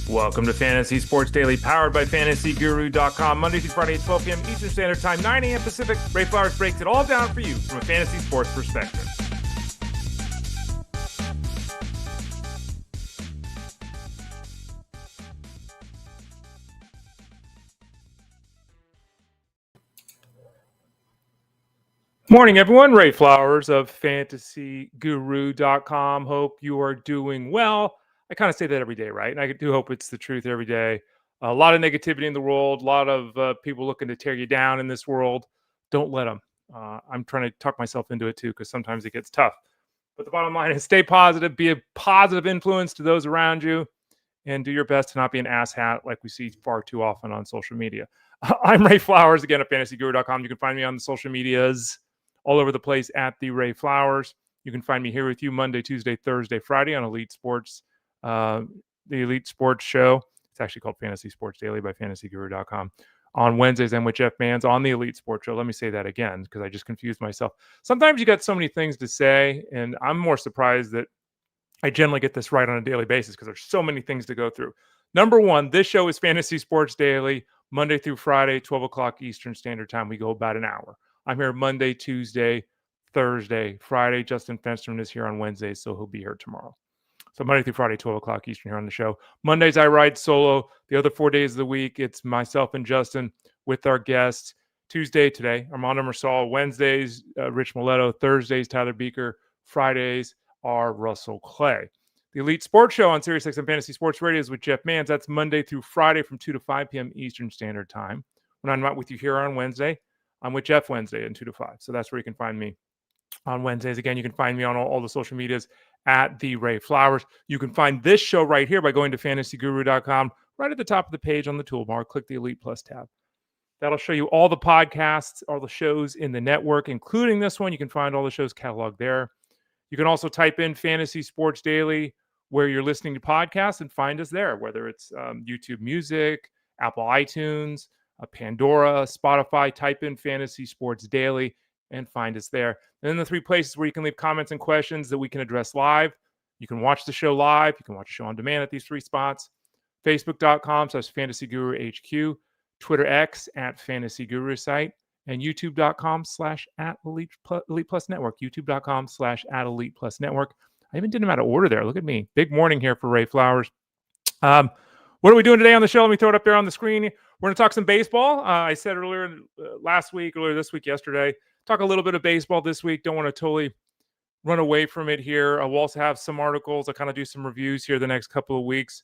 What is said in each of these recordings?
Welcome to Fantasy Sports Daily, powered by FantasyGuru.com. Monday through Friday at 12 p.m. Eastern Standard Time, 9 a.m. Pacific. Ray Flowers breaks it all down for you from a fantasy sports perspective. Morning, everyone. Ray Flowers of FantasyGuru.com. Hope you are doing well. I kind of say that every day, right? And I do hope it's the truth every day. A lot of negativity in the world, a lot of people looking to tear you down in this world. Don't let them. I'm trying to talk myself into it too, because sometimes it gets tough. But the bottom line is stay positive, be a positive influence to those around you, and do your best to not be an asshat like we see far too often on social media. I'm Ray Flowers, again, at FantasyGuru.com. You can find me on the social medias all over the place at the Ray Flowers. You can find me here with you Monday, Tuesday, Thursday, Friday on Elite Sports, the Elite Sports Show. It's actually called Fantasy Sports Daily by FantasyGuru.com. On Wednesdays, I'm with Jeff Mans on the Elite Sports Show. Let me say that again, because I just confused myself. Sometimes you got so many things to say, and I'm more surprised that I generally get this right on a daily basis because there's so many things to go through. Number one, this show is Fantasy Sports Daily, Monday through Friday, 12 o'clock Eastern Standard Time. We go about an hour. I'm here Monday, Tuesday, Thursday, Friday. Justin Fensterman is here on Wednesday, so he'll be here tomorrow. So Monday through Friday, 12 o'clock Eastern here on the show. Mondays, I ride solo. The other 4 days of the week, it's myself and Justin with our guests. Tuesday today, Armando Marsal. Wednesdays, Rich Mileto. Thursdays, Tyler Beaker. Fridays are Russell Clay. The Elite Sports Show on SiriusXM Fantasy Sports Radio is with Jeff Mans. That's Monday through Friday from 2 to 5 p.m. Eastern Standard Time. When I'm not with you here on Wednesday, I'm with Jeff Wednesday and 2 to 5. So that's where you can find me on Wednesdays. Again, you can find me on all the social medias at the Ray Flowers. You can find this show right here by going to FantasyGuru.com. Right at the top of the page on the toolbar, click the Elite Plus tab. That'll show you all the podcasts, all the shows in the network, including this one. You can find all the shows cataloged there. You can also type in Fantasy Sports Daily where you're listening to podcasts and find us there, whether it's YouTube Music, Apple iTunes, Pandora, Spotify. Type in Fantasy Sports Daily and find us there. And then the three places where you can leave comments and questions that we can address live. You can watch the show live. You can watch the show on demand at these three spots. Facebook.com/FantasyGuruHQ, Twitter X at FantasyGuru site, and YouTube.com/@Elite Plus Network. YouTube.com/@Elite Plus Network. I even did them out of order there. Look at me. Big morning here for Ray Flowers. What are we doing today on the show? Let me throw it up there on the screen. We're going to talk some baseball. I said earlier this week, yesterday, talk a little bit of baseball this week. Don't want to totally run away from it here. We'll also have some articles. I kind of do some reviews here the next couple of weeks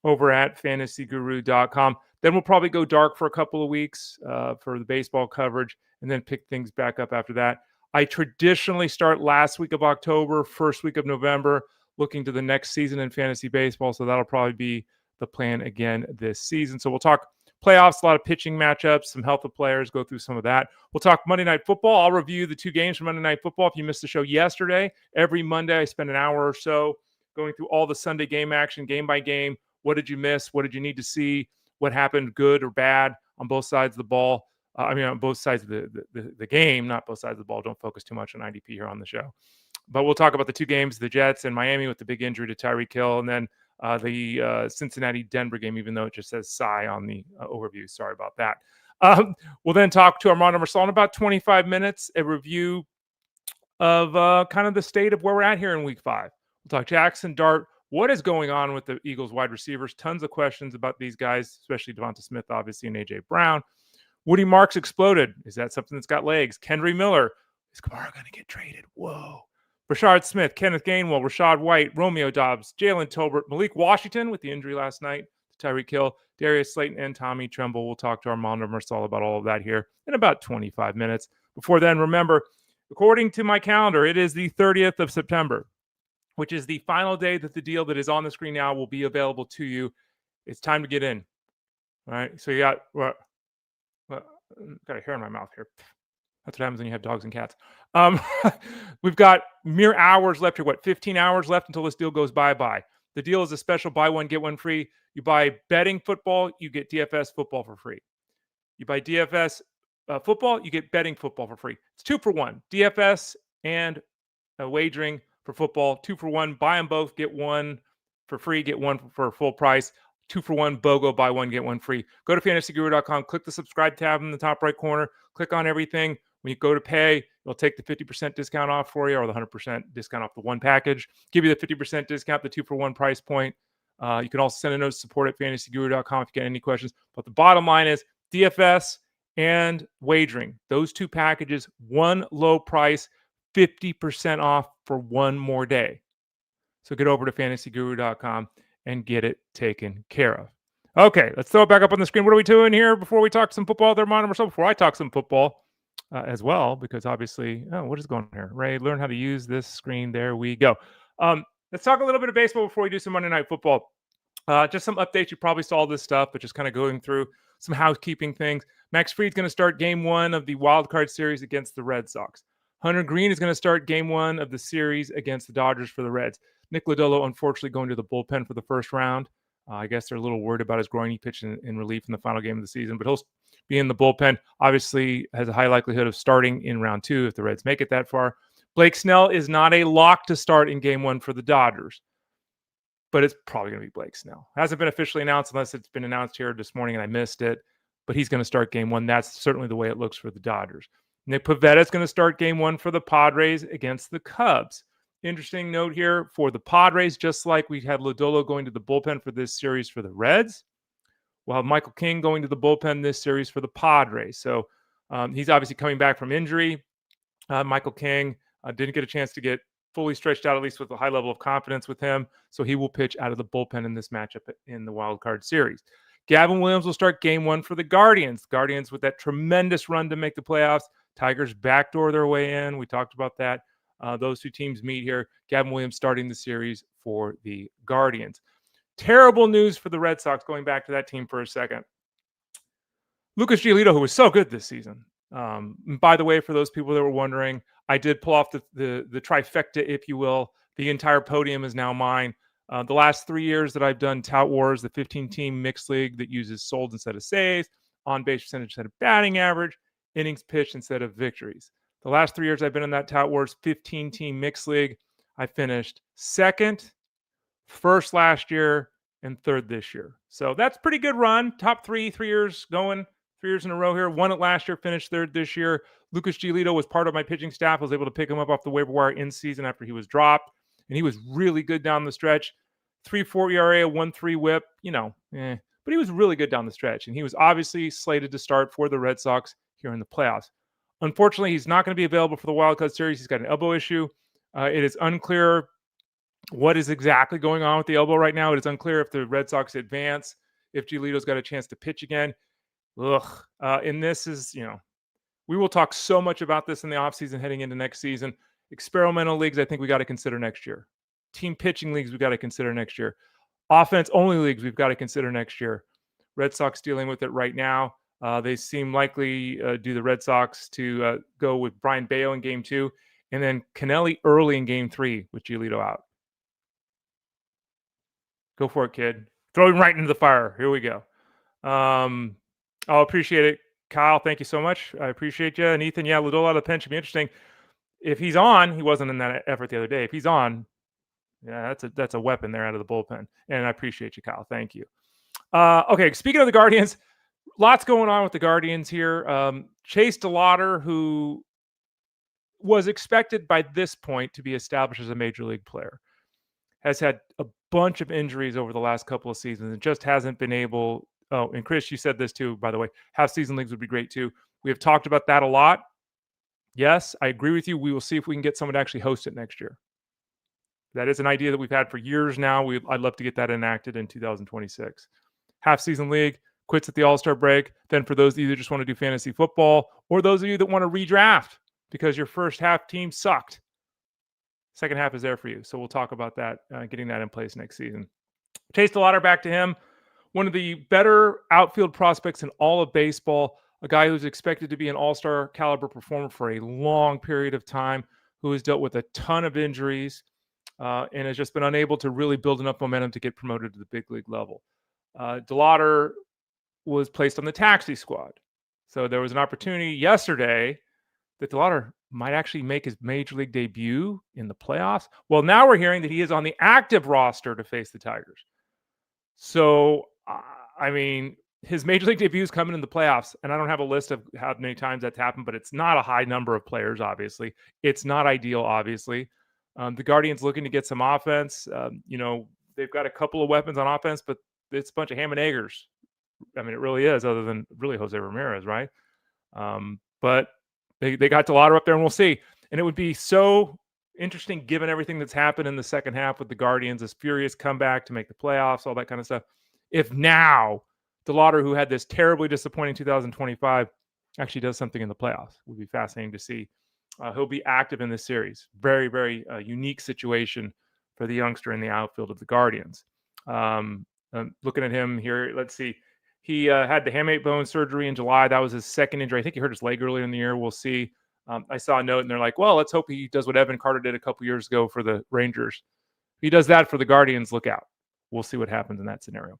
over at FantasyGuru.com. Then we'll probably go dark for a couple of weeks for the baseball coverage and then pick things back up after that. I traditionally start last week of October, first week of November, looking to the next season in fantasy baseball. So that'll probably be the plan again this season. So we'll talk playoffs, a lot of pitching matchups, some health of players, go through some of that. We'll talk Monday Night Football. I'll review the two games from Monday Night Football. If you missed the show yesterday, every Monday I spend an hour or so going through all the Sunday game action, game by game. What did you miss? What did you need to see? What happened good or bad on both sides of the ball? On both sides of the game, not both sides of the ball. Don't focus too much on IDP here on the show. But we'll talk about the two games, the Jets and Miami with the big injury to Tyreek Hill, and then the Cincinnati-Denver game, even though it just says Cy on the overview. Sorry about that. We'll then talk to Armando Marsal in about 25 minutes, a review of kind of the state of where we're at here in Week 5. We'll talk Jaxson, Dart, what is going on with the Eagles wide receivers. Tons of questions about these guys, especially Devonta Smith, obviously, and A.J. Brown. Woody Marks exploded. Is that something that's got legs? Kendre Miller. Is Kamara going to get traded? Whoa. Breshad Smith, Kenneth Gainwell, Rachaad White, Romeo Doubs, Jalen Tolbert, Malik Washington with the injury last night, Tyreek Hill, Darius Slayton, and Tommy Tremble. We'll talk to Armando Marsal about all of that here in about 25 minutes. Before then, remember, according to my calendar, it is the 30th of September, which is the final day that the deal that is on the screen now will be available to you. It's time to get in. All right. So you got a hair in my mouth here. That's what happens when you have dogs and cats. We've got mere hours left here. 15 hours left until this deal goes bye-bye. The deal is a special buy one, get one free. You buy betting football, you get DFS football for free. You buy DFS football, you get betting football for free. It's 2 for 1. DFS and wagering for football, 2 for 1. Buy them both, get one for free, get one for full price. 2-for-1 BOGO, buy one, get one free. Go to fantasyguru.com, click the subscribe tab in the top right corner, click on everything. When you go to pay, it'll take the 50% discount off for you, or the 100% discount off the one package. Give you the 50% discount, the 2-for-1 price point. You can also send a note to support at fantasyguru.com if you get any questions. But the bottom line is DFS and wagering, those two packages, one low price, 50% off for one more day. So get over to fantasyguru.com and get it taken care of. Okay, let's throw it back up on the screen. What are we doing here before we talk some football there, Armando Marsal? Before I talk some football as well, because obviously, what is going on here? Ray, learn how to use this screen. There we go. Let's talk a little bit of baseball before we do some Monday Night Football. Just some updates. You probably saw this stuff, but just kind of going through some housekeeping things. Max Fried's going to start game one of the wild card series against the Red Sox. Hunter Green is going to start game one of the series against the Dodgers for the Reds. Nick Lodolo, unfortunately, going to the bullpen for the first round. I guess they're a little worried about his groin. He pitched in relief in the final game of the season, but he'll be in the bullpen. Obviously, has a high likelihood of starting in round two if the Reds make it that far. Blake Snell is not a lock to start in game one for the Dodgers, but it's probably going to be Blake Snell. Hasn't been officially announced unless it's been announced here this morning and I missed it, but he's going to start game one. That's certainly the way it looks for the Dodgers. Nick Pivetta is going to start game one for the Padres against the Cubs. Interesting note here for the Padres, just like we had Lodolo going to the bullpen for this series for the Reds, we'll have Michael King going to the bullpen this series for the Padres. So he's obviously coming back from injury. Michael King didn't get a chance to get fully stretched out, at least with a high level of confidence with him. So he will pitch out of the bullpen in this matchup in the wild card series. Gavin Williams will start game one for the Guardians. Guardians with that tremendous run to make the playoffs. Tigers backdoor their way in. We talked about that. Those two teams meet here. Gavin Williams starting the series for the Guardians. Terrible news for the Red Sox, going back to that team for a second. Lucas Giolito, who was so good this season. By the way, for those people that were wondering, I did pull off the trifecta, if you will. The entire podium is now mine. The last 3 years that I've done Tout Wars, the 15-team mixed league that uses sold instead of saves, on-base percentage instead of batting average, innings pitched instead of victories. The last 3 years I've been in that Tout Wars 15-team mixed league, I finished second, first last year, and third this year. So that's pretty good run. Top 3 years going, 3 years in a row here. Won it last year, finished third this year. Lucas Giolito was part of my pitching staff. I was able to pick him up off the waiver wire in season after he was dropped, and he was really good down the stretch. 3.4 ERA, 1.3 whip, but he was really good down the stretch, and he was obviously slated to start for the Red Sox here in the playoffs. Unfortunately, he's not going to be available for the Wild Card Series. He's got an elbow issue. It is unclear what is exactly going on with the elbow right now. It is unclear if the Red Sox advance, if Giolito's got a chance to pitch again. And this is, we will talk so much about this in the offseason heading into next season. Experimental leagues, I think we got to consider next year. Team pitching leagues, we got to consider next year. Offense-only leagues, we've got to consider next year. Red Sox dealing with it right now. They seem likely, do the Red Sox, to go with Brian Bayo in Game 2, and then Kennelly early in Game 3 with Giolito out. Go for it, kid. Throw him right into the fire. Here we go. I'll appreciate it. Kyle, thank you so much. I appreciate you. And Ethan, Lodolo out of the pen should be interesting. If he's on, he wasn't in that effort the other day. If he's on, that's a weapon there out of the bullpen. And I appreciate you, Kyle. Thank you. Okay, speaking of the Guardians, lots going on with the Guardians here. Chase DeLauder, who was expected by this point to be established as a major league player, has had a bunch of injuries over the last couple of seasons and just hasn't been able. Oh, and Chris, you said this too, by the way. Half-season leagues would be great too. We have talked about that a lot. Yes, I agree with you. We will see if we can get someone to actually host it next year. That is an idea that we've had for years now. I'd love to get that enacted in 2026. Half-season league, quits at the All-Star break. Then for those of you that just want to do fantasy football, or those of you that want to redraft because your first half team sucked, second half is there for you. So we'll talk about that, getting that in place next season. Chase DeLauder, back to him. One of the better outfield prospects in all of baseball, a guy who's expected to be an all-star caliber performer for a long period of time, who has dealt with a ton of injuries and has just been unable to really build enough momentum to get promoted to the big league level. DeLauder was placed on the taxi squad. So there was an opportunity yesterday that DeLauder might actually make his major league debut in the playoffs. Well, now we're hearing that he is on the active roster to face the Tigers. So I mean, his major league debut is coming in the playoffs, and I don't have a list of how many times that's happened, but it's not a high number of players, obviously. It's not ideal, obviously. The Guardians looking to get some offense. They've got a couple of weapons on offense, but it's a bunch of ham and eggers. I mean, it really is, other than really Jose Ramirez, right? But they got Lawlar up there, and we'll see. And it would be so interesting, given everything that's happened in the second half with the Guardians, this furious comeback to make the playoffs, all that kind of stuff. If now Lawlar, who had this terribly disappointing 2025, actually does something in the playoffs, it would be fascinating to see. He'll be active in this series. Very, very unique situation for the youngster in the outfield of the Guardians. Looking at him here, let's see. He had the hamate bone surgery in July. That was his second injury. I think he hurt his leg earlier in the year. We'll see. I saw a note, and they're like, well, let's hope he does what Evan Carter did a couple years ago for the Rangers. If he does that for the Guardians, look out. We'll see what happens in that scenario.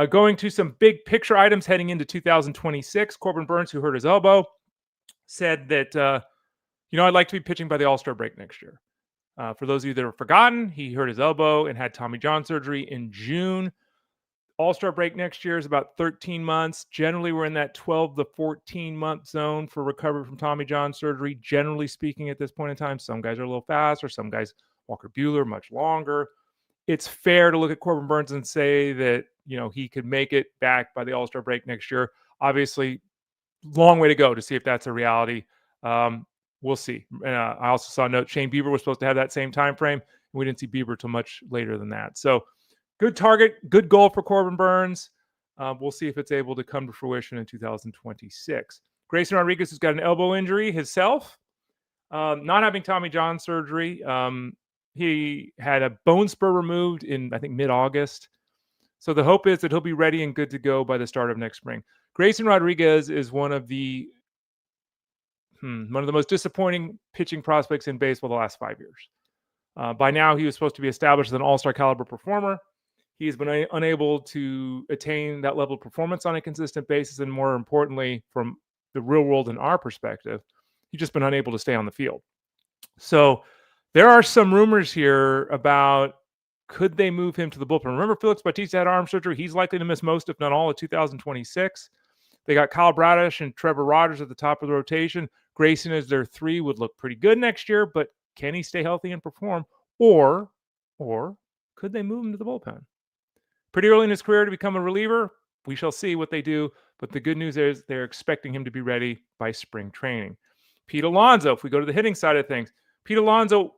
Going to some big picture items heading into 2026, Corbin Burns, who hurt his elbow, said that, I'd like to be pitching by the All-Star break next year. For those of you that have forgotten, he hurt his elbow and had Tommy John surgery in June. All-Star break next year is about 13 months. Generally, we're in that 12 to 14-month zone for recovery from Tommy John surgery, generally speaking at this point in time. Some guys are a little faster. Some guys, Walker Buehler, much longer. It's fair to look at Corbin Burns and say that, he could make it back by the All-Star break next year. Obviously, long way to go to see if that's a reality. We'll see. I also saw a note Shane Bieber was supposed to have that same time frame. And we didn't see Bieber till much later than that. So good target, good goal for Corbin Burns. We'll see if it's able to come to fruition in 2026. Grayson Rodriguez has got an elbow injury himself, not having Tommy John surgery. He had a bone spur removed in, I think, mid-August. So the hope is that he'll be ready and good to go by the start of next spring. Grayson Rodriguez is one of the most disappointing pitching prospects in baseball the last 5 years. By now, he was supposed to be established as an all-star caliber performer. He has been unable to attain that level of performance on a consistent basis. And more importantly, from the real world and our perspective, he's just been unable to stay on the field. So there are some rumors here about, could they move him to the bullpen? Remember, Felix Bautista had arm surgery. He's likely to miss most, if not all, of 2026. They got Kyle Bradish and Trevor Rogers at the top of the rotation. Grayson as their 3 would look pretty good next year, but can he stay healthy and perform? Or could they move him to the bullpen? Pretty early in his career to become a reliever. We shall see what they do. But the good news is they're expecting him to be ready by spring training. Pete Alonso, if we go to the hitting side of things, Pete Alonso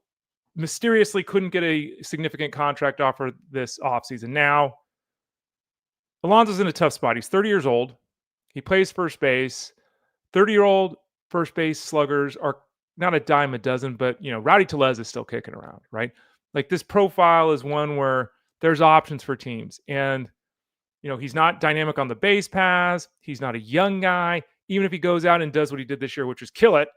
mysteriously couldn't get a significant contract offer this offseason. Now, Alonso's in a tough spot. He's 30 years old. He plays first base. 30-year-old first base sluggers are not a dime a dozen, but, Rowdy Tellez is still kicking around, right? Like, this profile is one where there's options for teams. And, he's not dynamic on the base paths. He's not a young guy. Even if he goes out and does what he did this year, which is kill it,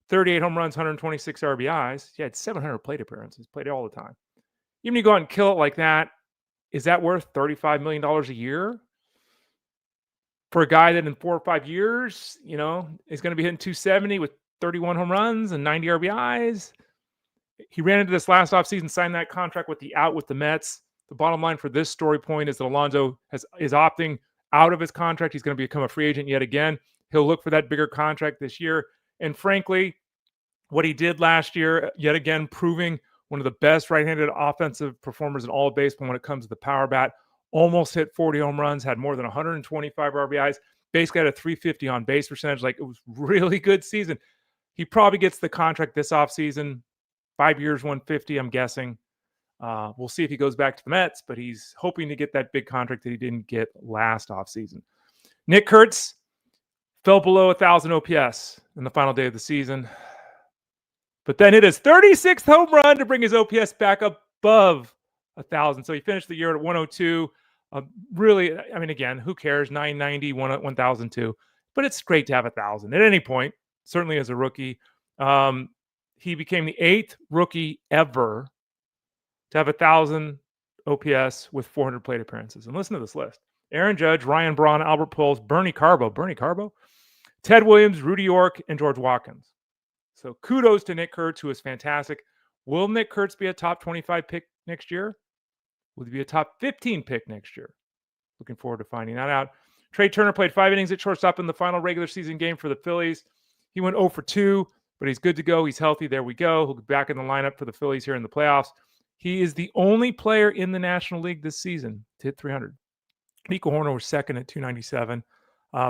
38 home runs, 126 RBIs. He had 700 plate appearances, played it all the time. Even if you go out and kill it like that, is that worth $35 million a year? For a guy that in 4 or 5 years, is going to be hitting 270 with 31 home runs and 90 RBIs. He ran into this last offseason, signed that contract with the out with the Mets. The bottom line for this story point is that Alonso is opting out of his contract. He's going to become a free agent yet again. He'll look for that bigger contract this year. And frankly, what he did last year, yet again, proving one of the best right-handed offensive performers in all of baseball when it comes to the power bat, almost hit 40 home runs, had more than 125 RBIs, basically had a 350 on base percentage. Like, it was really good season. He probably gets the contract this offseason, 5 years, 150, I'm guessing. We'll see if he goes back to the Mets, but he's hoping to get that big contract that he didn't get last offseason. Nick Kurtz fell below 1,000 OPS in the final day of the season, but then hit his 36th home run to bring his OPS back above 1,000. So he finished the year at 102. Really, I mean, again, who cares? 990, 1,002. But it's great to have 1,000 at any point, certainly as a rookie. He became the 8th rookie ever to have 1,000 OPS with 400 plate appearances. And listen to this list: Aaron Judge, Ryan Braun, Albert Pujols, Bernie Carbo, Ted Williams, Rudy York, and George Watkins. So kudos to Nick Kurtz, who is fantastic. Will Nick Kurtz be a top 25 pick next year? Will he be a top 15 pick next year? Looking forward to finding that out. Trea Turner played 5 innings at shortstop in the final regular season game for the Phillies. He went 0 for 2, but he's good to go. He's healthy. There we go. He'll be back in the lineup for the Phillies here in the playoffs. He is the only player in the National League this season to hit 300. Nico Horner was second at 297.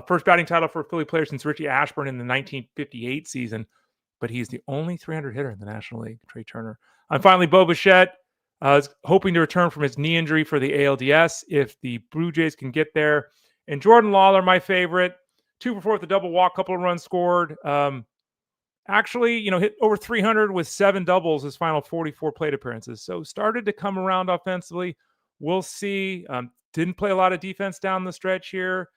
First batting title for a Philly player since Richie Ashburn in the 1958 season, but he's the only 300 hitter in the National League, Trea Turner. And finally, Bichette is hoping to return from his knee injury for the ALDS if the Blue Jays can get there. And Jordan Lawlar, my favorite, 2 for 4 with a double walk, couple of runs scored. Actually, hit over 300 with 7 doubles his final 44 plate appearances. So started to come around offensively. We'll see. Didn't play a lot of defense down the stretch here.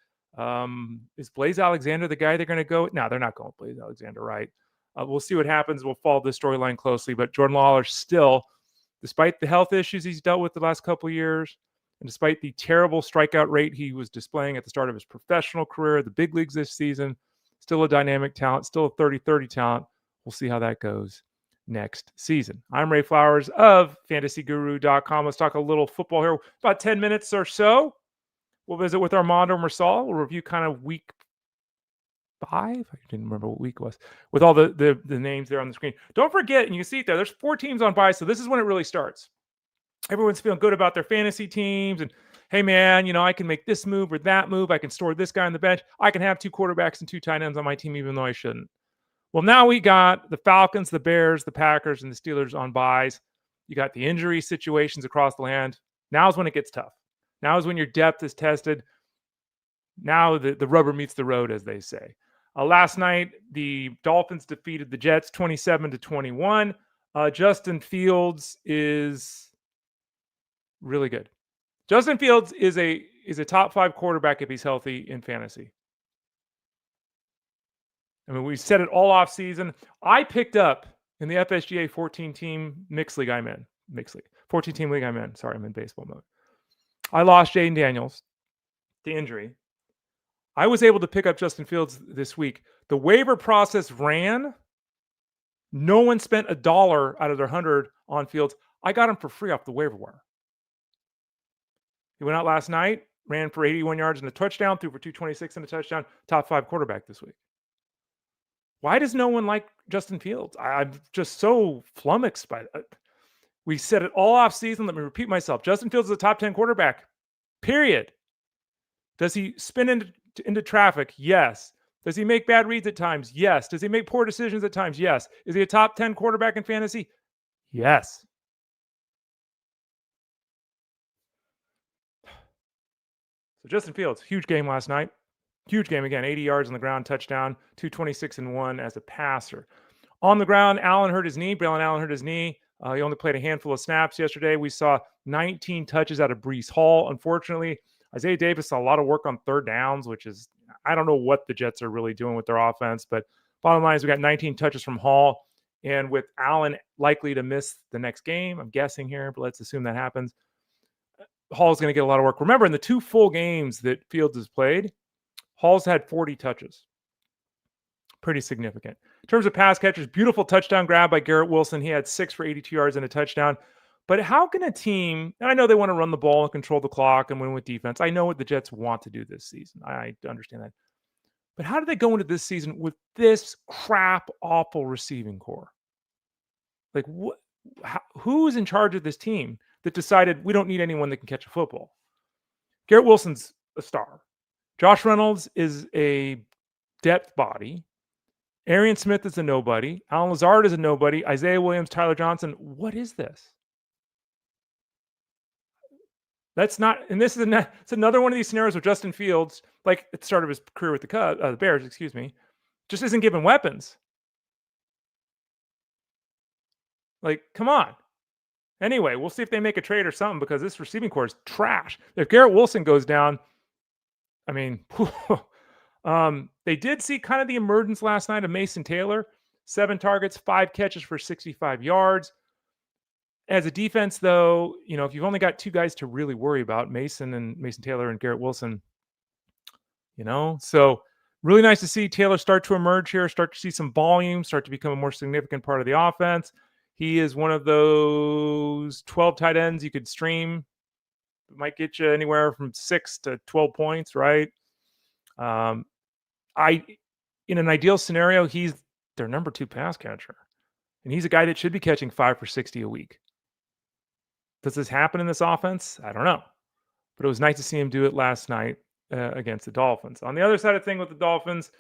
Is Blaze Alexander the guy they're going to go? No, they're not going with Blaze Alexander, right? We'll see what happens. We'll follow this storyline closely. But Jordan Lawlar still, despite the health issues he's dealt with the last couple of years, and despite the terrible strikeout rate he was displaying at the start of his professional career, the big leagues this season, still a dynamic talent, still a 30-30 talent. We'll see how that goes next season. I'm Ray Flowers of fantasyguru.com. Let's talk a little football here. About 10 minutes or so. We'll visit with Armando and Marsal. We'll review kind of week 5. I didn't remember what week it was. With all the names there on the screen. Don't forget, and you can see it there, there's 4 teams on bye, so this is when it really starts. Everyone's feeling good about their fantasy teams. And, hey, man, I can make this move or that move. I can store this guy on the bench. I can have 2 quarterbacks and 2 tight ends on my team, even though I shouldn't. Well, now we got the Falcons, the Bears, the Packers, and the Steelers on buys. You got the injury situations across the land. Now's when it gets tough. Now is when your depth is tested. Now the rubber meets the road, as they say. Last night, the Dolphins defeated the Jets 27-21. Justin Fields is really good. Justin Fields is a top 5 quarterback if he's healthy in fantasy. I mean, we said it all off season. I picked up in the FSGA 14-team mixed league I'm in. 14-team league I'm in. Sorry, I'm in baseball mode. I lost Jaden Daniels to injury. I was able to pick up Justin Fields this week. The waiver process ran. No one spent $1 out of their 100 on Fields. I got him for free off the waiver wire. He went out last night, ran for 81 yards and a touchdown, threw for 226 and a touchdown. Top 5 quarterback this week. Why does no one like Justin Fields? I'm just so flummoxed by that. We said it all off season. Let me repeat myself. Justin Fields is a top 10 quarterback. Period. Does he spin into traffic? Yes. Does he make bad reads at times? Yes. Does he make poor decisions at times? Yes. Is he a top 10 quarterback in fantasy? Yes. So Justin Fields, huge game last night. Huge game again. 80 yards on the ground, touchdown, 226 and 1 as a passer. On the ground, Allen hurt his knee. Braylon Allen hurt his knee. He only played a handful of snaps yesterday. We saw 19 touches out of Breece Hall. Unfortunately, Isaiah Davis saw a lot of work on 3rd downs, which is, I don't know what the Jets are really doing with their offense, but bottom line is we got 19 touches from Hall. And with Allen likely to miss the next game, I'm guessing here, but let's assume that happens, Hall's going to get a lot of work. Remember, in the 2 full games that Fields has played, Hall's had 40 touches. Pretty significant. In terms of pass catchers, beautiful touchdown grab by Garrett Wilson. He had 6 for 82 yards and a touchdown. But how can a team, and I know they want to run the ball and control the clock and win with defense. I know what the Jets want to do this season. I understand that. But how do they go into this season with this crap, awful receiving core? Like, who's in charge of this team that decided we don't need anyone that can catch a football? Garrett Wilson's a star. Josh Reynolds is a depth body. Arian Smith is a nobody. Alan Lazard is a nobody. Isaiah Williams, Tyler Johnson. What is this? That's not, and this is it's another one of these scenarios where Justin Fields, like at the start of his career with the Bears, just isn't given weapons. Like, come on. Anyway, we'll see if they make a trade or something because this receiving core is trash. If Garrett Wilson goes down, I mean, they did see kind of the emergence last night of Mason Taylor. 7 targets, 5 catches for 65 yards. As a defense, though, if you've only got 2 guys to really worry about, Mason Taylor and Garrett Wilson, so really nice to see Taylor start to emerge here, start to see some volume, start to become a more significant part of the offense. He is one of those 12 tight ends you could stream It might get you anywhere from 6 to 12 points, right? In an ideal scenario, he's their number 2 pass catcher. And he's a guy that should be catching 5 for 60 a week. Does this happen in this offense? I don't know. But it was nice to see him do it last night against the Dolphins. On the other side of thing with the Dolphins,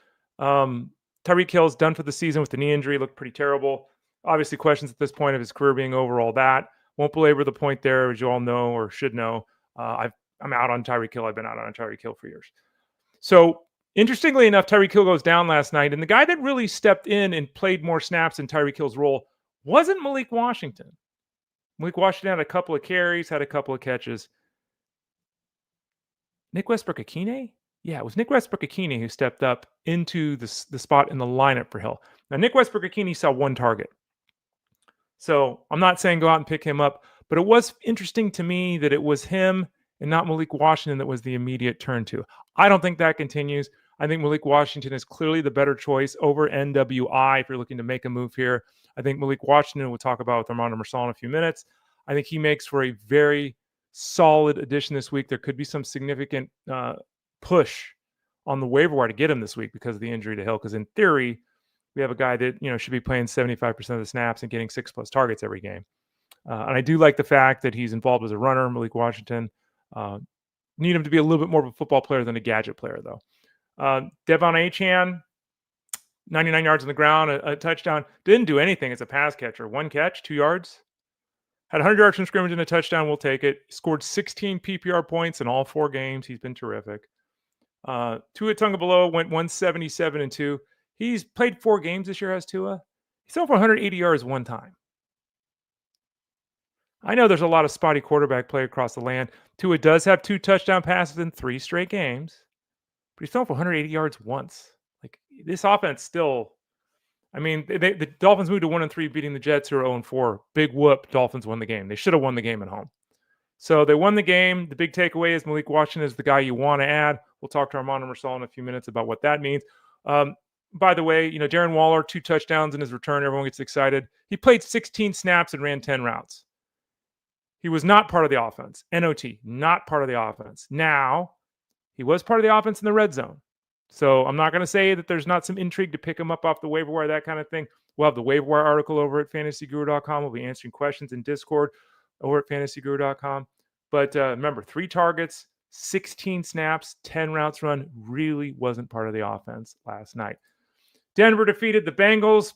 Tyreek Hill's done for the season with the knee injury. Looked pretty terrible. Obviously, questions at this point of his career being over, all that. Won't belabor the point there, as you all know or should know. I'm out on Tyreek Hill. I've been out on Tyreek Hill for years. So, interestingly enough, Tyreek Hill goes down last night, and the guy that really stepped in and played more snaps in Tyreek Hill's role wasn't Malik Washington. Malik Washington had a couple of carries, had a couple of catches. Nick Westbrook-Akine? Yeah, it was Nick Westbrook-Akine who stepped up into the spot in the lineup for Hill. Now, Nick Westbrook-Akine saw one target. So I'm not saying go out and pick him up, but it was interesting to me that it was him and not Malik Washington that was the immediate turn to. I don't think that continues. I think Malik Washington is clearly the better choice over NWI if you're looking to make a move here. I think Malik Washington, we'll talk about with Armando Marsal in a few minutes. I think he makes for a very solid addition this week. There could be some significant push on the waiver wire to get him this week because of the injury to Hill. Because in theory, we have a guy that should be playing 75% of the snaps and getting 6+ targets every game. And I do like the fact that he's involved as a runner, Malik Washington. Need him to be a little bit more of a football player than a gadget player, though. Devon Achane, 99 yards on the ground, a touchdown. Didn't do anything as a pass catcher. 1 catch, 2 yards. Had 100 yards from scrimmage and a touchdown. We'll take it. Scored 16 PPR points in all 4 games. He's been terrific. Tua Tagovailoa went 177-2. He's played 4 games this year as Tua. He's thrown for 180 yards one time. I know there's a lot of spotty quarterback play across the land. Tua does have 2 touchdown passes in 3 straight games, but he's thrown for 180 yards once. Like, this offense still, I mean, the Dolphins moved to 1-3, beating the Jets, who are 0-4. Big whoop. Dolphins won the game. They should have won the game at home. So they won the game. The big takeaway is Malik Washington is the guy you want to add. We'll talk to Armando Marsal in a few minutes about what that means. By the way, Darren Lawlar, 2 touchdowns in his return. Everyone gets excited. He played 16 snaps and ran 10 routes. He was not part of the offense. NOT, not part of the offense. Now, he was part of the offense in the red zone. So I'm not going to say that there's not some intrigue to pick him up off the waiver wire, that kind of thing. We'll have the waiver wire article over at fantasyguru.com. We'll be answering questions in Discord over at fantasyguru.com. But remember, 3 targets, 16 snaps, 10 routes run, really wasn't part of the offense last night. Denver defeated the Bengals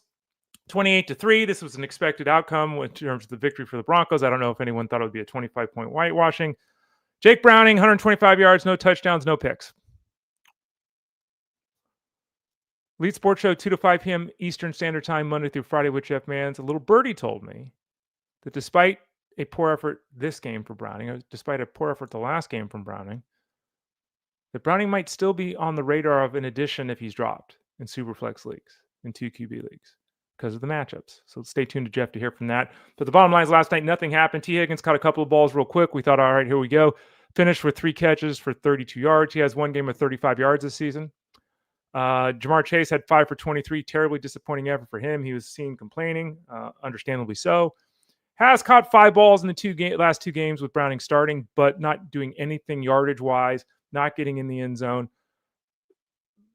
28-3. This was an expected outcome in terms of the victory for the Broncos. I don't know if anyone thought it would be a 25-point whitewashing. Jake Browning, 125 yards, no touchdowns, no picks. Lead Sports Show, 2 to 5 p.m. Eastern Standard Time, Monday through Friday with Jeff Mans. A little birdie told me that despite a poor effort this game for Browning, despite a poor effort the last game from Browning, that Browning might still be on the radar of an addition if he's dropped in Superflex leagues, in 2 QB leagues, because of the matchups. So stay tuned to Jeff to hear from that. But the bottom line is last night, nothing happened. T. Higgins caught a couple of balls real quick. We thought, all right, here we go. Finished with 3 catches for 32 yards. He has 1 game of 35 yards this season. Jamar Chase had 5 for 23. Terribly disappointing effort for him. He was seen complaining, understandably so. Has caught 5 balls in the last 2 games with Browning starting, but not doing anything yardage-wise, not getting in the end zone.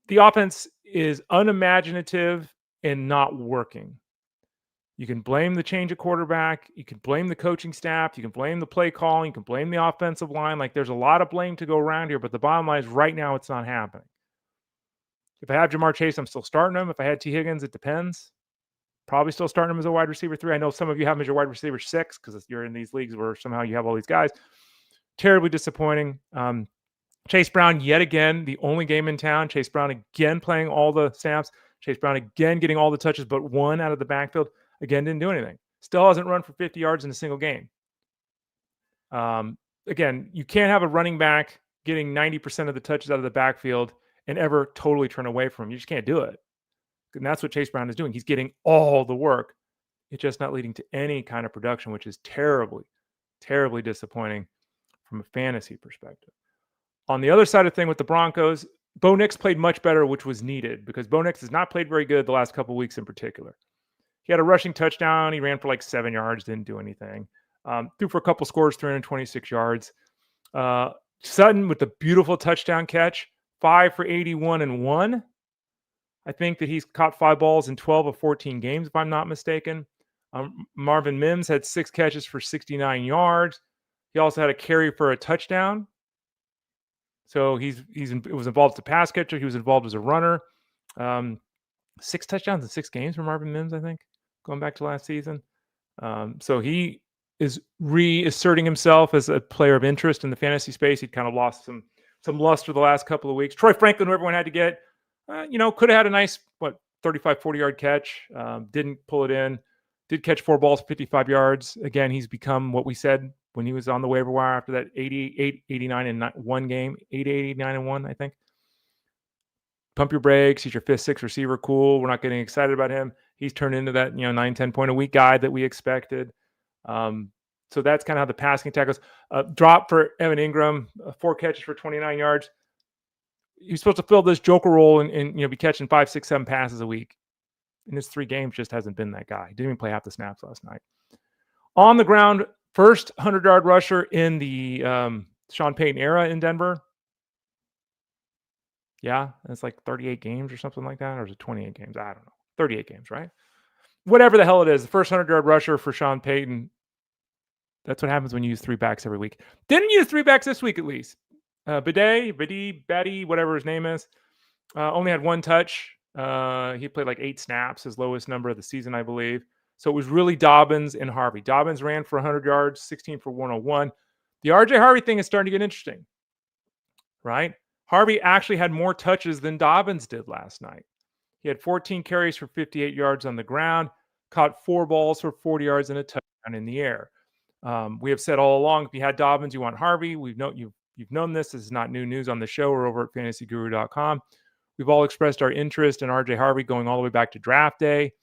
The offense is unimaginative and not working. You can blame the change of quarterback. You can blame the coaching staff. You can blame the play calling. You can blame the offensive line. Like, there's a lot of blame to go around here, but the bottom line is right now it's not happening. If I have Jamar Chase, I'm still starting him. If I had T. Higgins, it depends. Probably still starting him as a wide receiver 3. I know some of you have him as your wide receiver 6 because you're in these leagues where somehow you have all these guys. Terribly disappointing. Chase Brown, yet again, the only game in town. Chase Brown again playing all the snaps. Chase Brown again getting all the touches, but 1 out of the backfield. Again, didn't do anything. Still hasn't run for 50 yards in a single game. Again, you can't have a running back getting 90% of the touches out of the backfield and ever totally turn away from him. You just can't do it. And that's what Chase Brown is doing. He's getting all the work. It's just not leading to any kind of production, which is terribly, terribly disappointing from a fantasy perspective. On the other side of the thing with the Broncos, Bo Nix played much better, which was needed because Bo Nix has not played very good the last couple of weeks in particular. He had a rushing touchdown. He ran for like 7 yards, didn't do anything. Threw for a couple scores, 326 yards. Sutton with the beautiful touchdown catch, 5 for 81 and 1. I think that he's caught 5 balls in 12 of 14 games, if I'm not mistaken. Marvin Mims had 6 catches for 69 yards. He also had a carry for a touchdown. So he was involved as a pass catcher. He was involved as a runner. 6 touchdowns in 6 games for Marvin Mims, I think, going back to last season. So he is reasserting himself as a player of interest in the fantasy space. He'd kind of lost some luster the last couple of weeks. Troy Franklin, who everyone had to get, could have had a nice, 35, 40-yard catch. Didn't pull it in. Did catch 4 balls, 55 yards. Again, he's become what we said when he was on the waiver wire after that 88, 89 and 1 game. 89 and 1, I think. Pump your brakes. He's your 5th, 6th receiver. Cool. We're not getting excited about him. He's turned into that 9, 10 point a week guy that we expected. So that's kind of how the passing attack goes. Drop for Evan Ingram, 4 catches for 29 yards. He's supposed to fill this joker role and be catching 5, 6, 7 passes a week. In his 3 games, just hasn't been that guy. Didn't even play half the snaps last night. On the ground, first 100-yard rusher in the Sean Payton era in Denver. Yeah, it's like 38 games or something like that. Or is it 28 games? I don't know. 38 games, right? Whatever the hell it is, the first 100-yard rusher for Sean Payton. That's what happens when you use 3 backs every week. Didn't use 3 backs this week, at least. Betty, whatever his name is, only had 1 touch. He played like 8 snaps, his lowest number of the season, I believe. So it was really Dobbins and Harvey. Dobbins ran for 100 yards, 16 for 101. The RJ Harvey thing is starting to get interesting, right? Harvey actually had more touches than Dobbins did last night. He had 14 carries for 58 yards on the ground, caught 4 balls for 40 yards and a touchdown in the air. We have said all along, if you had Dobbins, you want Harvey. You've known this. This is not new news on the show. We're over at fantasyguru.com. We've all expressed our interest in RJ Harvey going all the way back to draft day.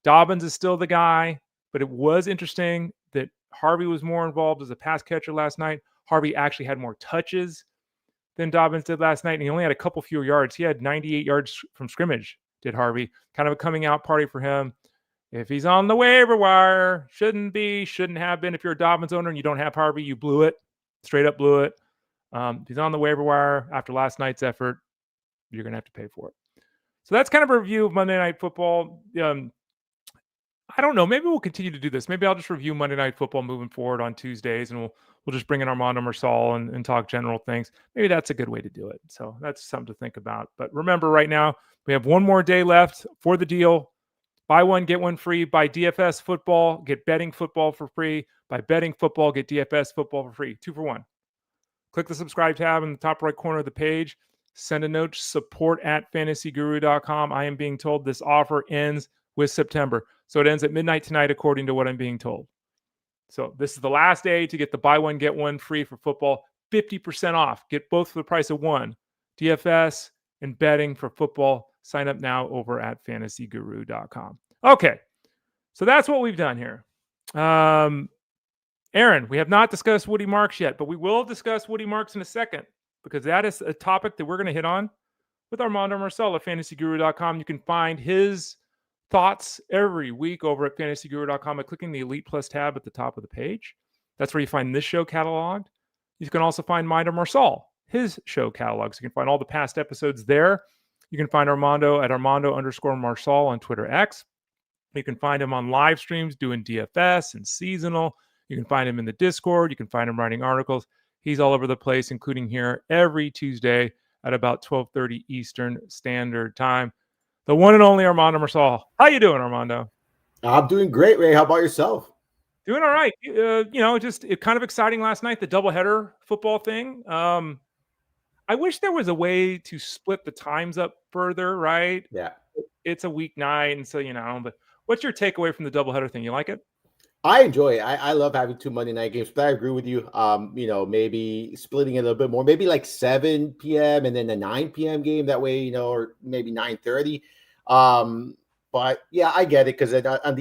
Dobbins is still the guy, but it was interesting that Harvey was more involved as a pass catcher last night. Harvey actually had more touches than Dobbins did last night, and he only had a couple fewer yards. He had 98 yards from scrimmage, did Harvey. Kind of a coming out party for him. If he's on the waiver wire, shouldn't have been. If you're a Dobbins owner and you don't have Harvey, you blew it. Straight up blew it. If he's on the waiver wire after last night's effort, you're going to have to pay for it. So that's kind of a review of Monday Night Football. I don't know. Maybe we'll continue to do this. Maybe I'll just review Monday Night Football moving forward on Tuesdays, and we'll just bring in Armando Marsal and talk general things. Maybe that's a good way to do it. So that's something to think about. But remember, right now, we have 1 more day left for the deal. Buy 1, get 1 free. Buy DFS football, get betting football for free. Buy betting football, get DFS football for free. 2 for 1. Click the subscribe tab in the top right corner of the page. Send a note, support@fantasyguru.com. I am being told this offer ends with September. So it ends at midnight tonight, according to what I'm being told. So this is the last day to get the buy 1, get 1 free for football. 50% off. Get both for the price of 1. DFS and betting for football. Sign up now over at fantasyguru.com. Okay. So that's what we've done here. Aaron, we have not discussed Woody Marks yet, but we will discuss Woody Marks in a second, because that is a topic that we're going to hit on with Armando Marsal at fantasyguru.com. You can find his thoughts every week over at fantasyguru.com by clicking the Elite Plus tab at the top of the page. That's where you find this show cataloged. You can also find Armando Marsal, his show catalog. So you can find all the past episodes there. You can find Armando at Armando_Marsal on Twitter X. You can find him on live streams doing DFS and seasonal. You can find him in the Discord. You can find him writing articles. He's all over the place, including here every Tuesday at about 12:30 Eastern Standard Time. The one and only Armando Marsal. How you doing, Armando? I'm doing great, Ray. How about yourself? Doing all right. Just kind of exciting last night, the doubleheader football thing. I wish there was a way to split the times up further, right? Yeah. It's a weeknight, and so, but what's your takeaway from the doubleheader thing? You like it? I enjoy it. I love having 2 Monday night games, but I agree with you. Maybe splitting it a little bit more, maybe like 7 p.m. and then the 9 p.m. game that way, or maybe 9:30. But yeah, I get it, because on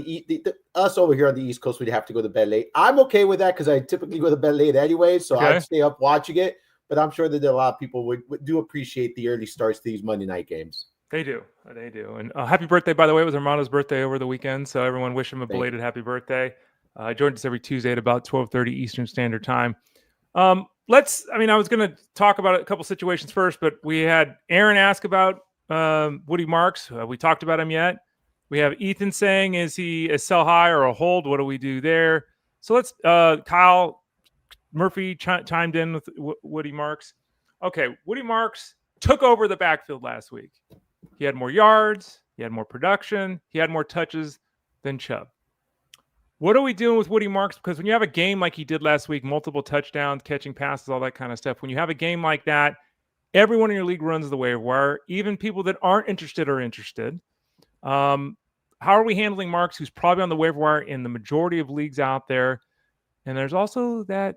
us over here on the East Coast, we'd have to go to bed late. I'm okay with that, because I typically go to bed late anyway, so I'd stay up watching it. But I'm sure that there are a lot of people would do appreciate the early starts to these Monday night games. They do. And happy birthday, by the way. It was Armando's birthday over the weekend, so everyone wish him a belated happy birthday. Join us every Tuesday at about 12:30 Eastern Standard Time. I was going to talk about a couple situations first, but we had Aaron ask about Woody Marks. We talked about him yet. We have Ethan saying, is he a sell high or a hold? What do we do there? So let's, Kyle Murphy chimed in with Woody Marks. Okay, Woody Marks took over the backfield last week. He had more yards. He had more production. He had more touches than Chubb. What are we doing with Woody Marks? Because when you have a game like he did last week, multiple touchdowns, catching passes, all that kind of stuff, when you have a game like that, everyone in your league runs the waiver wire. Even people that aren't interested are interested. How are we handling Marks, who's probably on the waiver wire in the majority of leagues out there? And there's also that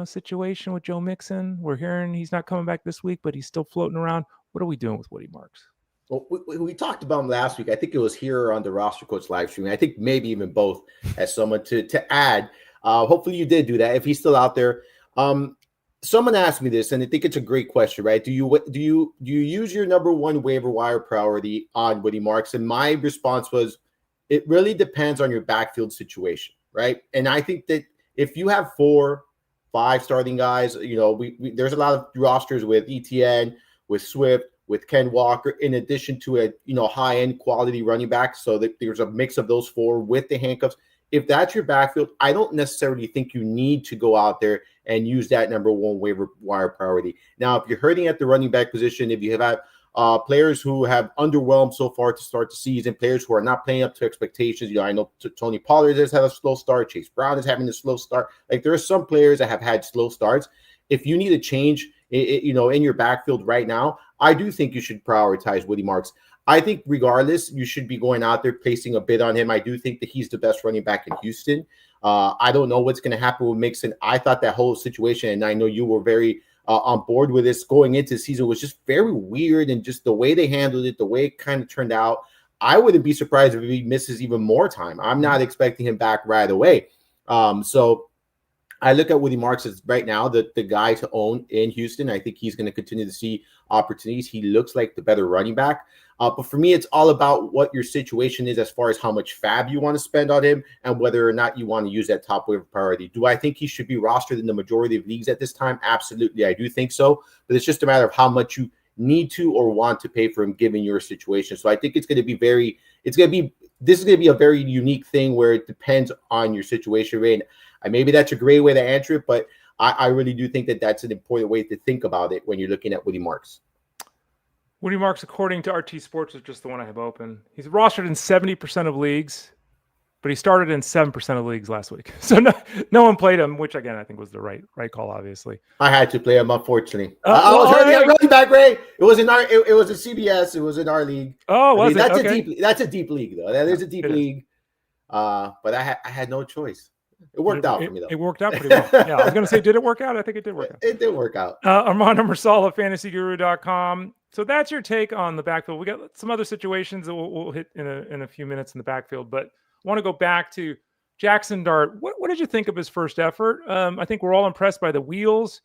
situation with Joe Mixon. We're hearing he's not coming back this week, but he's still floating around. What are we doing with Woody Marks? Well, we talked about him last week. I think it was here on the Roster Coach live stream. I think maybe even both as someone to add. Hopefully you did do that if he's still out there. Someone asked me this, and I think it's a great question, right? Do you use your number one waiver wire priority on Woody Marks? And my response was, it really depends on your backfield situation, right? And I think that if you have 4-5 starting guys, there's a lot of rosters with ETN, with Swift, with Ken Walker, in addition to a high-end quality running back, so that there's a mix of those 4 with the handcuffs. If that's your backfield, I don't necessarily think you need to go out there and use that number one waiver wire priority. Now, if you're hurting at the running back position, if you have players who have underwhelmed so far to start the season, players who are not playing up to expectations, I know Tony Pollard has had a slow start, Chase Brown is having a slow start. Like, there are some players that have had slow starts. If you need a change, in your backfield right now, I do think you should prioritize Woody Marks. I think regardless, you should be going out there placing a bid on him. I do think that he's the best running back in Houston. I don't know what's going to happen with Mixon. I thought that whole situation, and I know you were very on board with this going into the season, was just very weird, and just the way they handled it, the way it kind of turned out. I wouldn't be surprised if he misses even more time. I'm not expecting him back right away. So I look at Woody Marks as right now the guy to own in Houston. I think he's going to continue to see opportunities. He looks like the better running back. But for me, it's all about what your situation is as far as how much fab you want to spend on him and whether or not you want to use that top waiver priority. Do I think he should be rostered in the majority of leagues at this time? Absolutely, I do think so. But it's just a matter of how much you need to or want to pay for him given your situation. So I think this is going to be a very unique thing where it depends on your situation, Ray. And maybe that's a great way to answer it, but I really do think that that's an important way to think about it when you're looking at Woody Marks. Woody Marks, according to RT Sports, is just the one I have open. He's rostered in 70% of leagues, but he started in 7% of leagues last week. So no one played him, which again I think was the right call, obviously. I had to play him, unfortunately. I was hurting at running back, Ray. It was in our. It was a CBS. It was in our league. Oh, was it? That's a deep league, though. That is a deep league. But I had no choice. It worked out for me, though. It worked out pretty well. Yeah, I was going to say, did it work out? I think it did work out. It did work out. Armando Marsal of fantasyguru.com. So that's your take on the backfield. We got some other situations that we'll hit in a few minutes in the backfield, but I want to go back to Jaxson Dart. What did you think of his first effort? I think we're all impressed by the wheels.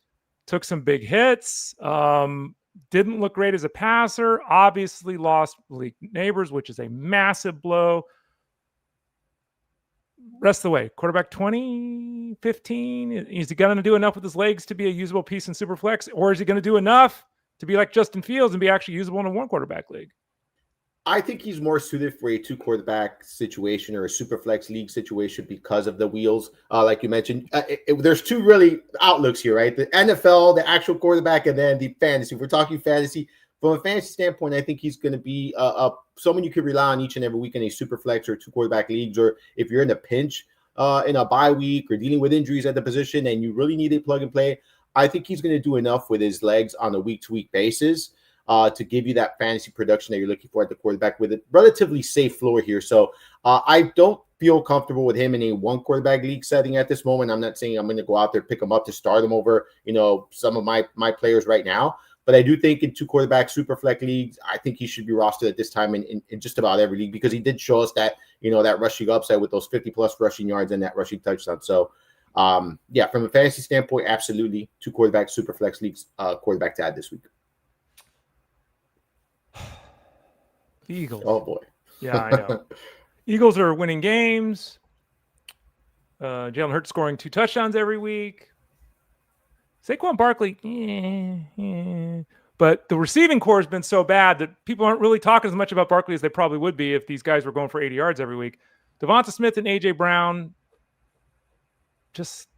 Took some big hits. Didn't look great as a passer. Obviously lost Malik Neighbors, which is a massive blow. Rest of the way, quarterback 20, 15. Is he going to do enough with his legs to be a usable piece in Superflex? Or is he going to do enough to be like Justin Fields and be actually usable in a one quarterback league? I think he's more suited for a 2 quarterback situation or a Superflex league situation because of the wheels. Like you mentioned, there's 2 really outlooks here, right? The NFL, the actual quarterback, and then the fantasy. If we're talking fantasy, from a fantasy standpoint, I think he's going to be someone you can rely on each and every week in a Superflex or 2 quarterback leagues, or if you're in a pinch in a bye week or dealing with injuries at the position and you really need a plug and play. I think he's going to do enough with his legs on a week-to-week basis to give you that fantasy production that you're looking for at the quarterback with a relatively safe floor here. So I don't feel comfortable with him in a 1 quarterback league setting at this moment. I'm not saying I'm going to go out there, pick him up to start him over, some of my players right now. But I do think in 2 quarterback Superflex leagues, I think he should be rostered at this time in just about every league because he did show us that, that rushing upside with those 50-plus rushing yards and that rushing touchdown. So, from a fantasy standpoint, absolutely 2 quarterback Superflex leagues, quarterback to add this week. The Eagles. Oh, boy. Yeah, I know. Eagles are winning games. Jalen Hurts scoring 2 touchdowns every week. Saquon Barkley, but the receiving core has been so bad that people aren't really talking as much about Barkley as they probably would be if these guys were going for 80 yards every week. Devonta Smith and A.J. Brown, just,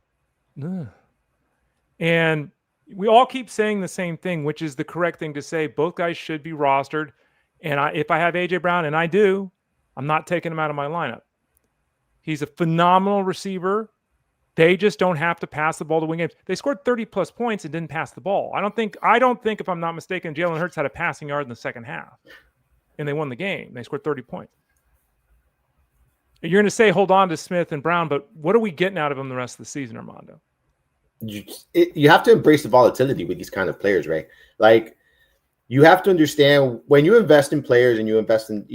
and we all keep saying the same thing, which is the correct thing to say. Both guys should be rostered. And if I have A.J. Brown, and I do, I'm not taking him out of my lineup. He's a phenomenal receiver. They just don't have to pass the ball to win games. They scored 30-plus points and didn't pass the ball. I don't think, if I'm not mistaken, Jalen Hurts had a passing yard in the second half, and they won the game. They scored 30 points. You're going to say hold on to Smith and Brown, but what are we getting out of them the rest of the season, Armando? You have to embrace the volatility with these kind of players, right? Like, you have to understand when you invest in players and you invest in,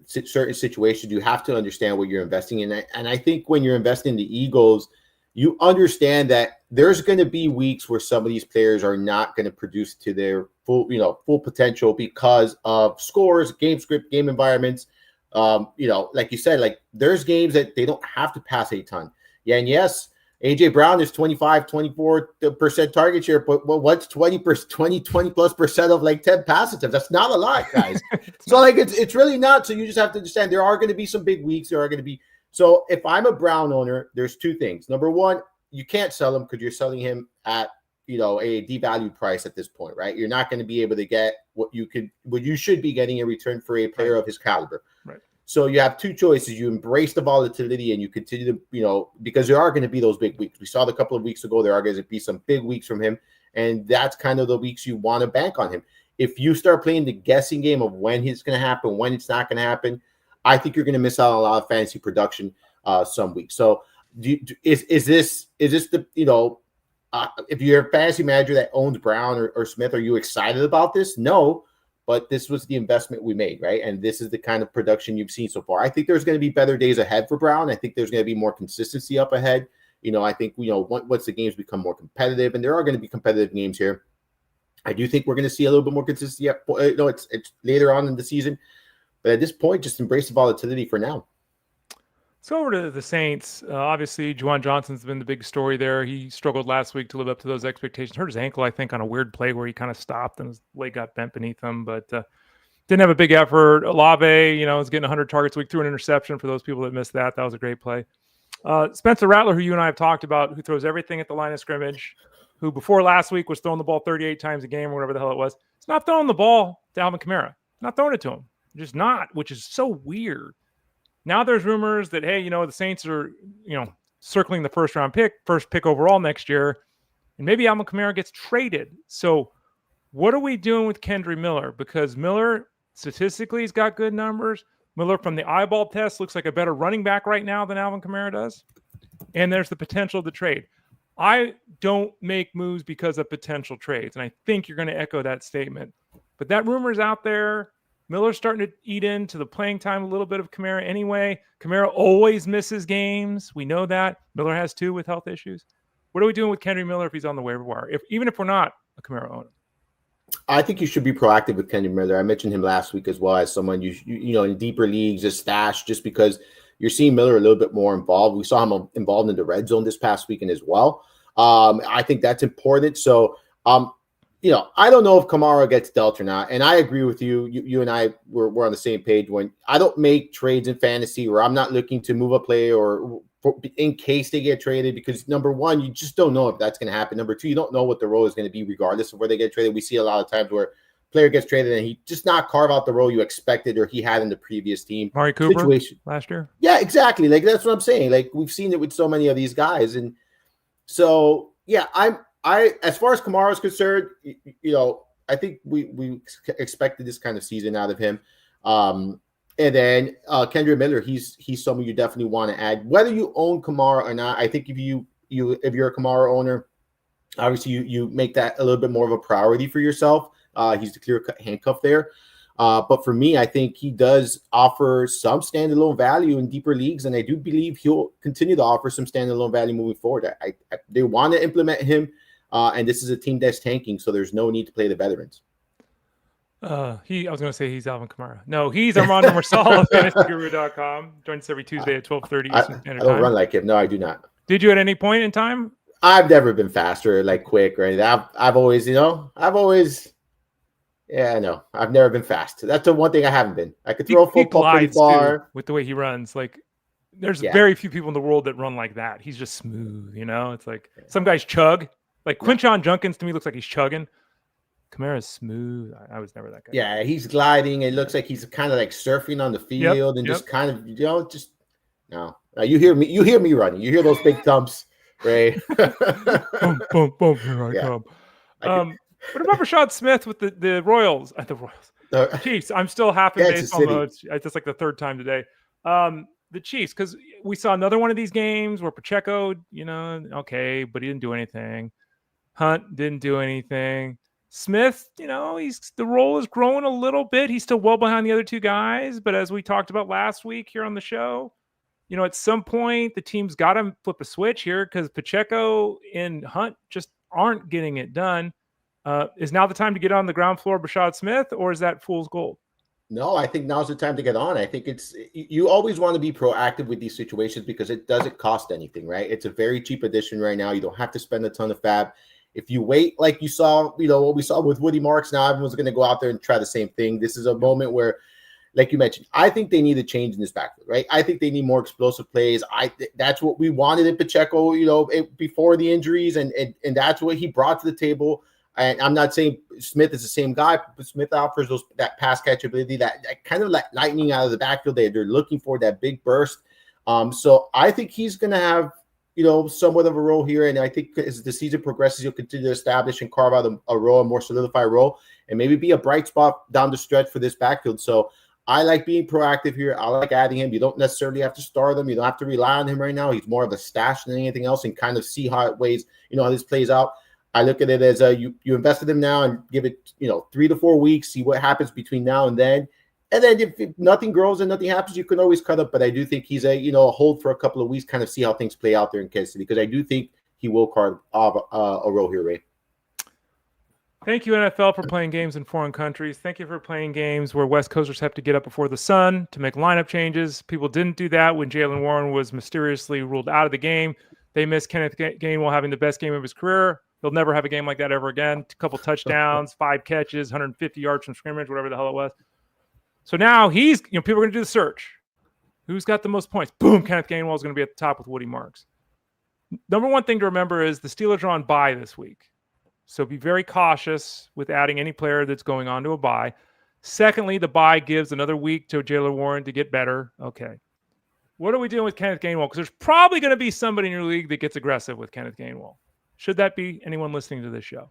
certain situations, you have to understand what you're investing in. And I think when you're investing in the Eagles, you understand that there's going to be weeks where some of these players are not going to produce to their full potential because of scores, game script, game environments. Like you said, like there's games that they don't have to pass a ton. Yeah, and yes, A.J. Brown is 24% target share, but what's 20 plus percent of like 10 pass attempts? That's not a lot, guys. So like it's really not. So you just have to understand there are going to be some big weeks. There are going to be. So if I'm a Brown owner, there's two things. Number one, you can't sell him because you're selling him at a devalued price at this point, right? You're not going to be able to get what you should be getting in return for a player of his caliber. Right. So you have two choices. You embrace the volatility and you continue to, because there are going to be those big weeks. We saw the couple of weeks ago, there are going to be some big weeks from him. And that's kind of the weeks you want to bank on him. If you start playing the guessing game of when it's going to happen, when it's not going to happen, I think you're going to miss out on a lot of fantasy production some weeks. So is this the, if you're a fantasy manager that owns Brown or Smith, are you excited about this? No, but this was the investment we made, right? And this is the kind of production you've seen so far. I think there's going to be better days ahead for Brown. I think there's going to be more consistency up ahead. I think, once the games become more competitive, and there are going to be competitive games here, I do think we're going to see a little bit more consistency. It's later on in the season. But at this point, just embrace the volatility for now. So over to the Saints. Obviously, Juwan Johnson's been the big story there. He struggled last week to live up to those expectations. Hurt his ankle, I think, on a weird play where he kind of stopped and his leg got bent beneath him. But didn't have a big effort. Olave, was getting 100 targets a week, threw an interception for those people that missed that. That was a great play. Spencer Rattler, who you and I have talked about, who throws everything at the line of scrimmage, who before last week was throwing the ball 38 times a game or whatever the hell it was. He's not throwing the ball to Alvin Kamara. Not throwing it to him. Just not, which is so weird. Now there's rumors that, hey, the Saints are, circling the first pick overall next year, and maybe Alvin Kamara gets traded. So what are we doing with Kendre Miller? Because Miller, statistically, he's got good numbers. Miller, from the eyeball test, looks like a better running back right now than Alvin Kamara does. And there's the potential of the trade. I don't make moves because of potential trades, and I think you're going to echo that statement. But that rumor's out there. Miller's starting to eat into the playing time a little bit of Kamara anyway. Kamara always misses games. We know that. Miller has two with health issues. What are we doing with Kendre Miller if he's on the waiver wire, even if we're not a Kamara owner? I think you should be proactive with Kendre Miller. I mentioned him last week as well as someone you in deeper leagues, just stash, just because you're seeing Miller a little bit more involved. We saw him involved in the red zone this past weekend as well. I think that's important. So, I don't know if Kamara gets dealt or not. And I agree with you. You and I we're on the same page when I don't make trades in fantasy where I'm not looking to move a player or in case they get traded, because number one, you just don't know if that's going to happen. Number two, you don't know what the role is going to be regardless of where they get traded. We see a lot of times where player gets traded and he just not carve out the role you expected or he had in the previous team. Mari Cooper situation last year. Yeah, exactly. Like that's what I'm saying. Like we've seen it with so many of these guys. And so, yeah, I as far as Kamara is concerned, I think we expected this kind of season out of him. And then Kendre Miller, he's someone you definitely want to add. Whether you own Kamara or not, I think if you're a Kamara owner, obviously you make that a little bit more of a priority for yourself. He's the clear-cut handcuff there. But for me, I think he does offer some standalone value in deeper leagues, and I do believe he'll continue to offer some standalone value moving forward. They want to implement him, and this is a team that's tanking, so there's no need to play the veterans. I was going to say he's Alvin Kamara. No, he's Armando Marsal of FantasyGuru.com. Joins us every Tuesday at 12:30 Eastern Standard Time. I don't run like him. No, I do not. Did you at any point in time? I've never been faster, like quick or anything. I've always, yeah, I know. I've never been fast. That's the one thing I haven't been. I could throw a He football pretty glides too far. with the way he runs. Like there's Yeah. very few people in the world that run like that. He's just smooth, It's like some guys chug. Like Quinshon Judkins to me looks like he's chugging. Kamara's smooth. I was never that guy. Yeah, he's gliding. It looks like he's kind of like surfing on the field and just kind of, just no. You hear me running. You hear those big thumps, Ray. Boom, boom, boom. Here I come. What about Rashad Smith with the Royals? The Royals. Chiefs. I'm still half in baseball mode. It's just like the third time today. The Chiefs, because we saw another one of these games where Pacheco, okay, but he didn't do anything. Hunt didn't do anything. Smith, the role is growing a little bit. He's still well behind the other two guys, but as we talked about last week here on the show, at some point the team's got to flip a switch here because Pacheco and Hunt just aren't getting it done. Is now the time to get on the ground floor of Breshad Smith, or is that fool's gold? No, I think now's the time to get on. I think you always want to be proactive with these situations because it doesn't cost anything, right? It's a very cheap addition right now. You don't have to spend a ton of fab. If you wait, like you saw, what we saw with Woody Marks, now everyone's going to go out there and try the same thing. This is a moment where, like you mentioned, I think they need a change in this backfield, right? I think they need more explosive plays. That's what we wanted in Pacheco, before the injuries, and that's what he brought to the table. And I'm not saying Smith is the same guy, but Smith offers that pass catchability, that kind of like lightning out of the backfield. They're looking for that big burst. So I think he's going to have, somewhat of a role here. And I think as the season progresses, he'll continue to establish and carve out a role, a more solidified role, and maybe be a bright spot down the stretch for this backfield. So I like being proactive here. I like adding him. You don't necessarily have to start him. You don't have to rely on him right now. He's more of a stash than anything else, and kind of see how it weighs, how this plays out. I look at it as you invested him now and give it, 3 to 4 weeks, see what happens between now and then. And then if nothing grows and nothing happens, you can always cut up. But I do think he's a hold for a couple of weeks, kind of see how things play out there in Kansas City, because I do think he will carve a role here, Ray. Thank you, NFL, for playing games in foreign countries. Thank you for playing games where West Coasters have to get up before the sun to make lineup changes. People didn't do that when Jalen Warren was mysteriously ruled out of the game. They missed Kenneth Gainwell having the best game of his career. He'll never have a game like that ever again. A couple touchdowns, 5 catches, 150 yards from scrimmage, whatever the hell it was. So now he's, people are going to do the search. Who's got the most points? Boom, Kenneth Gainwell is going to be at the top with Woody Marks. Number one thing to remember is the Steelers are on bye this week. So be very cautious with adding any player that's going on to a bye. Secondly, the bye gives another week to Jalen Warren to get better. Okay. What are we doing with Kenneth Gainwell? Because there's probably going to be somebody in your league that gets aggressive with Kenneth Gainwell. Should that be anyone listening to this show?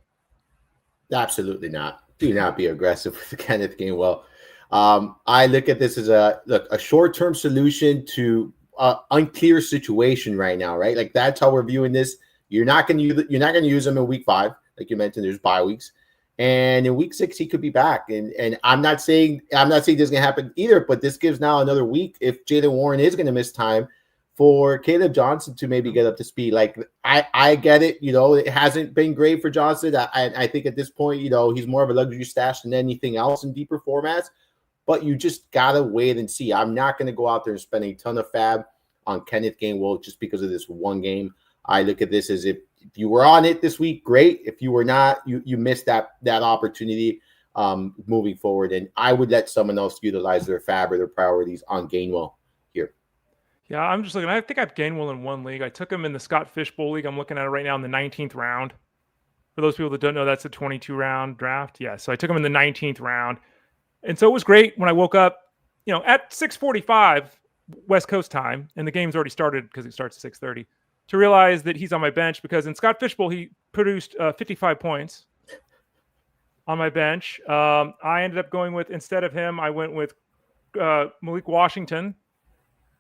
Absolutely not. Do not be aggressive with Kenneth Gainwell. I look at this as a short-term solution to an unclear situation right now, right? Like that's how we're viewing this. You're not going to use him in week 5, like you mentioned. There's bye weeks, and in week 6 he could be back. And I'm not saying this is going to happen either, but this gives now another week if Jalen Warren is going to miss time for Caleb Johnson to maybe get up to speed. Like I get it, it hasn't been great for Johnson. I think at this point, he's more of a luxury stash than anything else in deeper formats. But you just gotta wait and see. I'm not going to go out there and spend a ton of fab on Kenneth Gainwell just because of this one game. I look at this as if you were on it this week, great. If you were not, you missed that opportunity moving forward. And I would let someone else utilize their fab or their priorities on Gainwell here. Yeah, I'm just looking. I think I have Gainwell in one league. I took him in the Scott Fishbowl League. I'm looking at it right now in the 19th round. For those people that don't know, that's a 22-round draft. Yeah, so I took him in the 19th round. And so it was great when I woke up, at 6:45 West Coast time, and the game's already started because it starts at 6:30, to realize that he's on my bench because in Scott Fishbowl, he produced 55 points on my bench. I ended up going with, instead of him, I went with Malik Washington,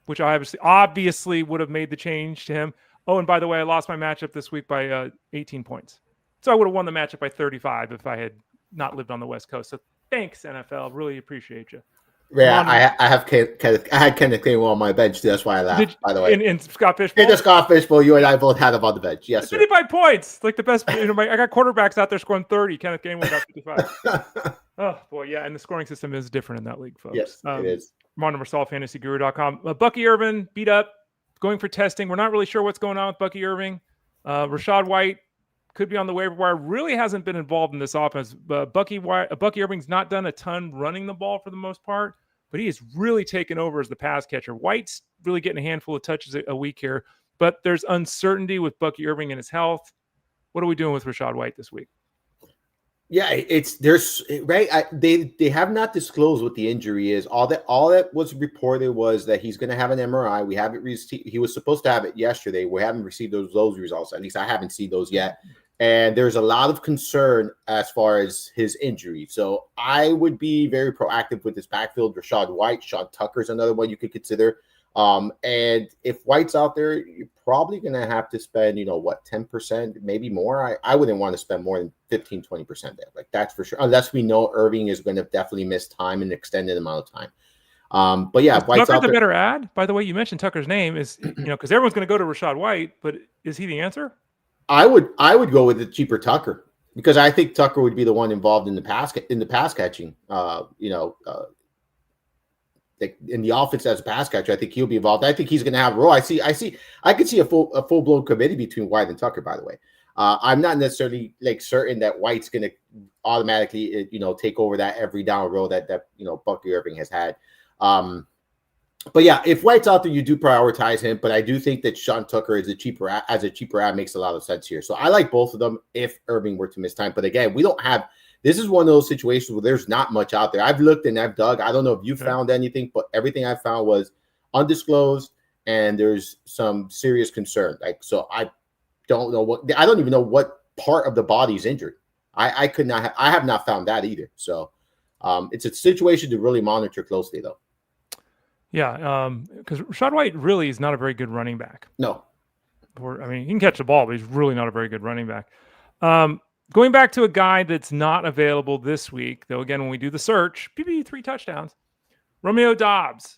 which I obviously would have made the change to him. Oh, and by the way, I lost my matchup this week by 18 points. So I would have won the matchup by 35 if I had not lived on the West Coast. So thanks, NFL. Really appreciate you. Yeah, I had Kenneth Gainwell on my bench. That's why I laughed, by the way. In Scott Fishbowl? In the Scott Fishbowl, you and I both had him on the bench. Yes, sir. 55 points. Like the best. I got quarterbacks out there scoring 30. Kenneth Gainwell got 55. Oh, boy, yeah. And the scoring system is different in that league, folks. Yes, it is. Armando Marsal, fantasyguru.com. Bucky Irvin beat up, going for testing. We're not really sure what's going on with Bucky Irving. Rachaad White could be on the waiver wire. Really hasn't been involved in this offense. Bucky Irving's not done a ton running the ball for the most part, but he has really taken over as the pass catcher. White's really getting a handful of touches a week here, but there's uncertainty with Bucky Irving and his health. What are we doing with Rachaad White this week? Yeah, there's right. They have not disclosed what the injury is. All that was reported was that he's going to have an MRI. We haven't received. He was supposed to have it yesterday. We haven't received those results. At least I haven't seen those yet. And there's a lot of concern as far as his injury. So I would be very proactive with this backfield. Rachaad White, Sean Tucker's another one you could consider. And if White's out there, you're probably going to have to spend, 10%, maybe more. I wouldn't want to spend more than 15, 20% there. Like that's for sure. Unless we know Irving is going to definitely miss time an extended amount of time. But yeah, White's Tucker the better ad. By the way, you mentioned Tucker's name is, because everyone's going to go to Rachaad White, but is he the answer? I would go with the cheaper Tucker because I think Tucker would be the one involved in the pass catching. In the offense as a pass catcher, I think he'll be involved. I think he's going to have a role. I could see a full blown committee between White and Tucker. By the way, I'm not necessarily certain that White's going to automatically take over that every down role that Bucky Irving has had. But yeah, if White's out there, you do prioritize him. But I do think that Sean Tucker is a cheaper ad makes a lot of sense here. So I like both of them if Irving were to miss time. But again, we don't have. This is one of those situations where there's not much out there. I've looked and I've dug. I don't know if you found anything, but everything I found was undisclosed, and there's some serious concern. So I don't know I don't even know what part of the body is injured. I have not found that either. So it's a situation to really monitor closely, though. Yeah, because Rachaad White really is not a very good running back. No. He can catch the ball, but he's really not a very good running back. Going back to a guy that's not available this week, though, again, when we do the search, 3 touchdowns. Romeo Doubs.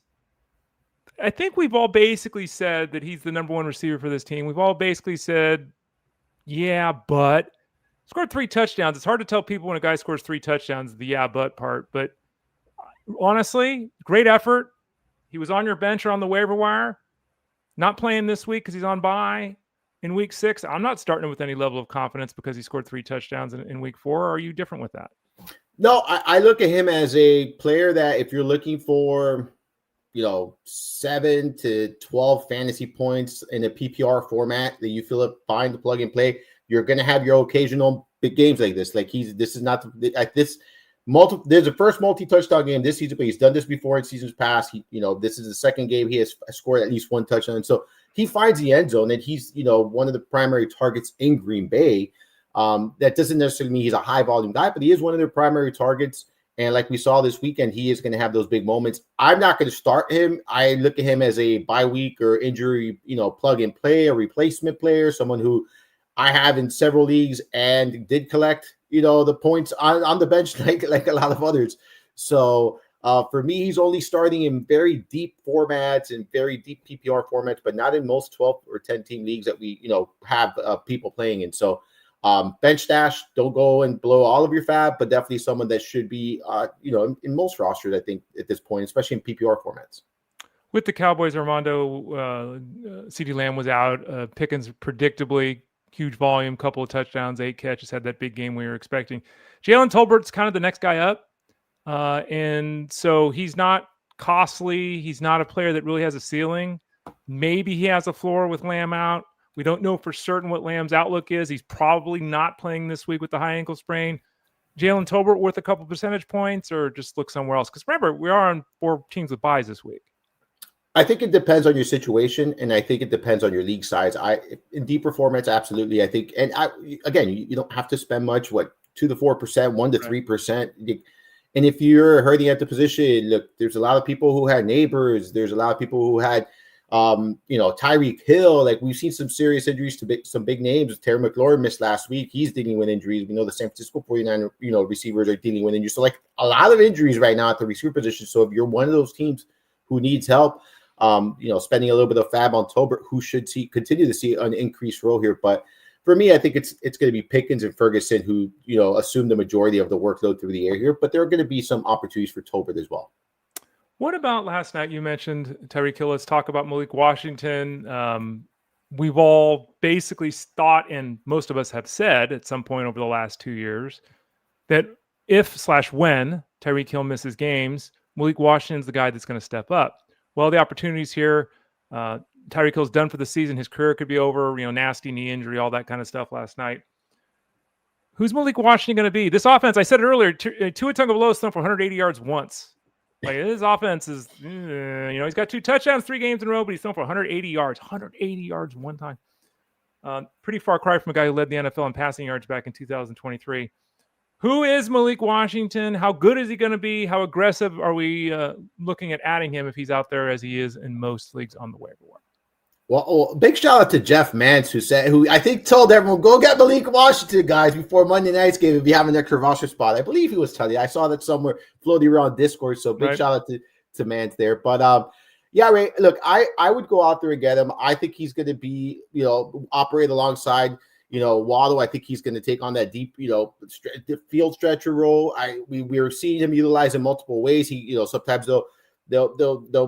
I think we've all basically said that he's the number one receiver for this team. We've all basically said, yeah, but scored 3 touchdowns. It's hard to tell people when a guy scores 3 touchdowns, the yeah, but part. But honestly, great effort. He was on your bench or on the waiver wire. Not playing this week because he's on bye. In week 6, I'm not starting with any level of confidence because he scored 3 touchdowns in week 4. Or are you different with that? No, I look at him as a player that if you're looking for, 7 to 12 fantasy points in a PPR format that you feel it fine to plug and play, you're going to have your occasional big games like this. There's the first multi-touchdown game this season, but he's done this before in seasons past. This is the second game he has scored at least 1 touchdown. So he finds the end zone, and he's, one of the primary targets in Green Bay. That doesn't necessarily mean he's a high volume guy, but he is one of their primary targets. And like we saw this weekend, he is going to have those big moments. I'm not going to start him. I look at him as a bye week or injury, plug and play, a replacement player, someone who I have in several leagues and did collect, the points on the bench like a lot of others. So for me, he's only starting in very deep formats and very deep PPR formats, but not in most 12 or 10 team leagues that we, have people playing in. So bench stash, don't go and blow all of your fab, but definitely someone that should be, in most rosters, I think, at this point, especially in PPR formats. With the Cowboys, Armando, CeeDee Lamb was out. Pickens, predictably, huge volume, couple of touchdowns, 8 catches, had that big game we were expecting. Jalen Tolbert's kind of the next guy up. And so he's not costly. He's not a player that really has a ceiling. Maybe he has a floor with Lamb out. We don't know for certain what Lamb's outlook is. He's probably not playing this week with the high ankle sprain. Jalen Tolbert worth a couple percentage points, or just look somewhere else? Because remember, we are on 4 teams with buys this week. I think it depends on your situation, and I think it depends on your league size. In deeper formats, absolutely. I think, and again, you don't have to spend much. 2 to 4%, 1 to 3%. And if you're hurting at the position, look, there's a lot of people who had neighbors. There's a lot of people who had, Tyreek Hill. Like, we've seen some serious injuries to some big names. Terry McLaurin missed last week. He's dealing with injuries. We know the San Francisco 49er, receivers are dealing with injuries. So, a lot of injuries right now at the receiver position. So if you're one of those teams who needs help, spending a little bit of fab on Tolbert, who should continue to see an increased role here. But for me, I think it's going to be Pickens and Ferguson who, assume the majority of the workload through the air here. But there are going to be some opportunities for Tolbert as well. What about last night? You mentioned Tyreek Hill. Let's talk about Malik Washington. we've all basically thought, and most of us have said at some point over the last 2 years, that if/when Tyreek Hill misses games, Malik Washington's the guy that's going to step up. Well, the opportunity's here. Tyreek Hill's done for the season. His career could be over, nasty knee injury, all that kind of stuff last night. Who's Malik Washington going to be? This offense, I said it earlier, Tua Tagovailoa has thrown for 180 yards once. Like, his offense is, he's got 2 touchdowns, 3 games in a row, but he's thrown for 180 yards. 180 yards one time. Pretty far cry from a guy who led the NFL in passing yards back in 2023. Who is Malik Washington? How good is he going to be? How aggressive are we looking at adding him if he's out there as he is in most leagues on the waiver wire? Well, big shout out to Jeff Mance, who I think told everyone, go get Malik Washington, guys, before Monday night's game and be having their roster spot. I believe he was telling you. I saw that somewhere floating around Discord, so big shout out to Mance there. But, yeah, Ray, look, I would go out there and get him. I think he's going to be, operate alongside, Waddle. I think he's going to take on that deep, field stretcher role. We're seeing him utilized in multiple ways. He, sometimes they'll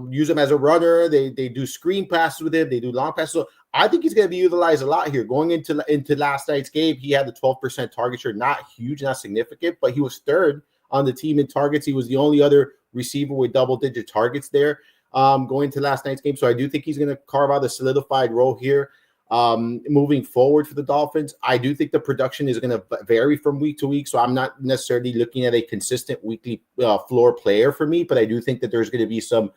use him as a runner. They do screen passes with him. They do long passes. So I think he's going to be utilized a lot here. Going into last night's game, he had the 12% target share. Not huge, not significant, but he was third on the team in targets. He was the only other receiver with double-digit targets there going into last night's game. So I do think he's going to carve out a solidified role here. Moving forward for the Dolphins, I do think the production is going to vary from week to week. So I'm not necessarily looking at a consistent weekly floor player for me, but I do think that there's going to be some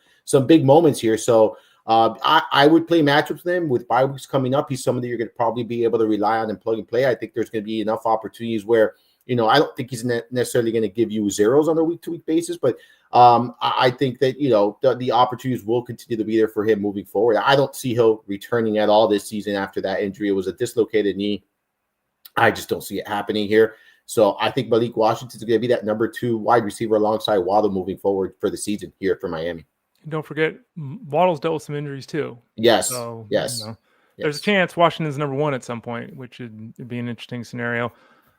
big moments here. So I would play matchups with him with bye weeks coming up. He's somebody you're going to probably be able to rely on and plug and play. I think there's going to be enough opportunities where, I don't think he's necessarily going to give you zeros on a week-to-week basis, but I think that, the opportunities will continue to be there for him moving forward. I don't see Hill returning at all this season after that injury. It was a dislocated knee. I just don't see it happening here. So I think Malik Washington is going to be that number 2 wide receiver alongside Waddle moving forward for the season here for Miami. And don't forget, Waddle's dealt with some injuries too. Yes. So, yes. There's a chance Washington's number 1 at some point, which would be an interesting scenario.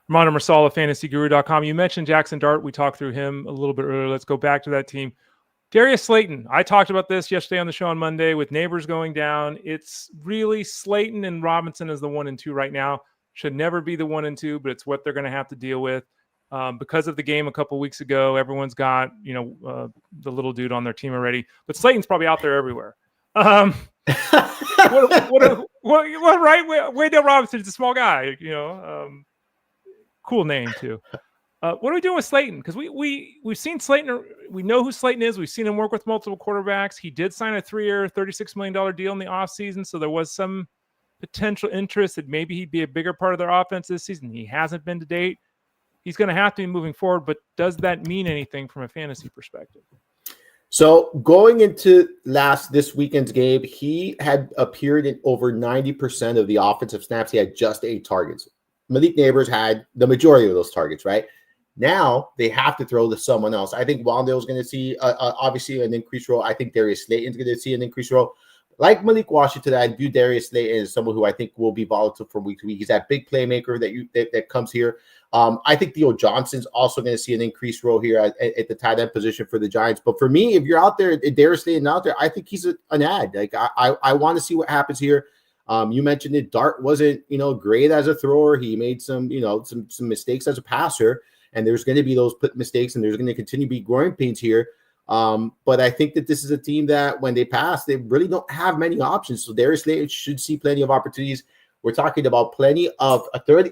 Armando Marsal of FantasyGuru.com. You mentioned Jaxson Dart. We talked through him a little bit earlier. Let's go back to that team. Darius Slayton. I talked about this yesterday on the show on Monday with Neighbors going down. It's really Slayton and Robinson as the 1 and 2 right now. Should never be the 1 and 2, but it's what they're going to have to deal with. Because of the game a couple weeks ago, everyone's got, the little dude on their team already. But Slayton's probably out there everywhere. Right? Waydale Robinson's a small guy, cool name too. What are we doing with Slayton? Because we've seen Slayton. We know who Slayton is. We've seen him work with multiple quarterbacks. He did sign a 3-year, $36 million deal in the offseason, so there was some potential interest that maybe he'd be a bigger part of their offense this season. He hasn't been to date. He's going to have to be moving forward, but does that mean anything from a fantasy perspective? So going into this weekend's game, he had appeared in over 90% of the offensive snaps. He had just 8 targets. Malik Neighbors had the majority of those targets, right? Now they have to throw to someone else. I think Wandale's going to see obviously an increased role. I think Darius Slayton's going to see an increased role. Like Malik Washington, I view Darius Slayton as someone who I think will be volatile from week to week. He's that big playmaker that comes here. I think Theo Johnson's also going to see an increased role here at the tight end position for the Giants. But for me, if you're out there, Darius Slayton out there, I think he's an ad. Like I want to see what happens here. You mentioned it. Dart wasn't, great as a thrower. He made some mistakes as a passer, and there's going to be those mistakes, and there's going to continue to be growing pains here. But I think that this is a team that when they pass, they really don't have many options. So Darius Slayton should see plenty of opportunities. We're talking about plenty of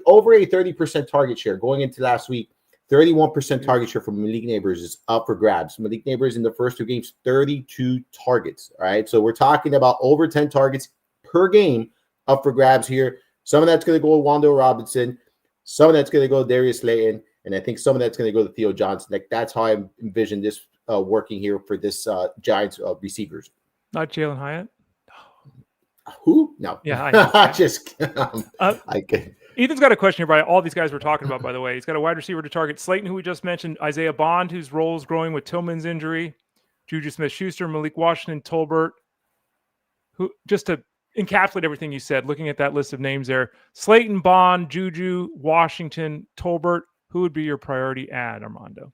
over a 30% target share going into last week. 31% target share from Malik Neighbors is up for grabs. Malik Neighbors in the first 2 games, 32 targets. All right. So we're talking about over 10 targets per game up for grabs here. Some of that's going to go to Wandale Robinson. Some of that's going to go to Darius Slayton. And I think some of that's going to go to Theo Johnson. Like that's how I envision this working here for this Giants receivers. Not Jalen Hyatt? Who? No. Yeah, I know. Just I can. Ethan's got a question here by all these guys we're talking about, by the way. He's got a wide receiver to target. Slayton, who we just mentioned, Isaiah Bond, whose role is growing with Tillman's injury, Juju Smith-Schuster, Malik Washington, Tolbert, who, just to encapsulate everything you said, looking at that list of names there, Slayton, Bond, Juju, Washington, Tolbert, who would be your priority ad, Armando?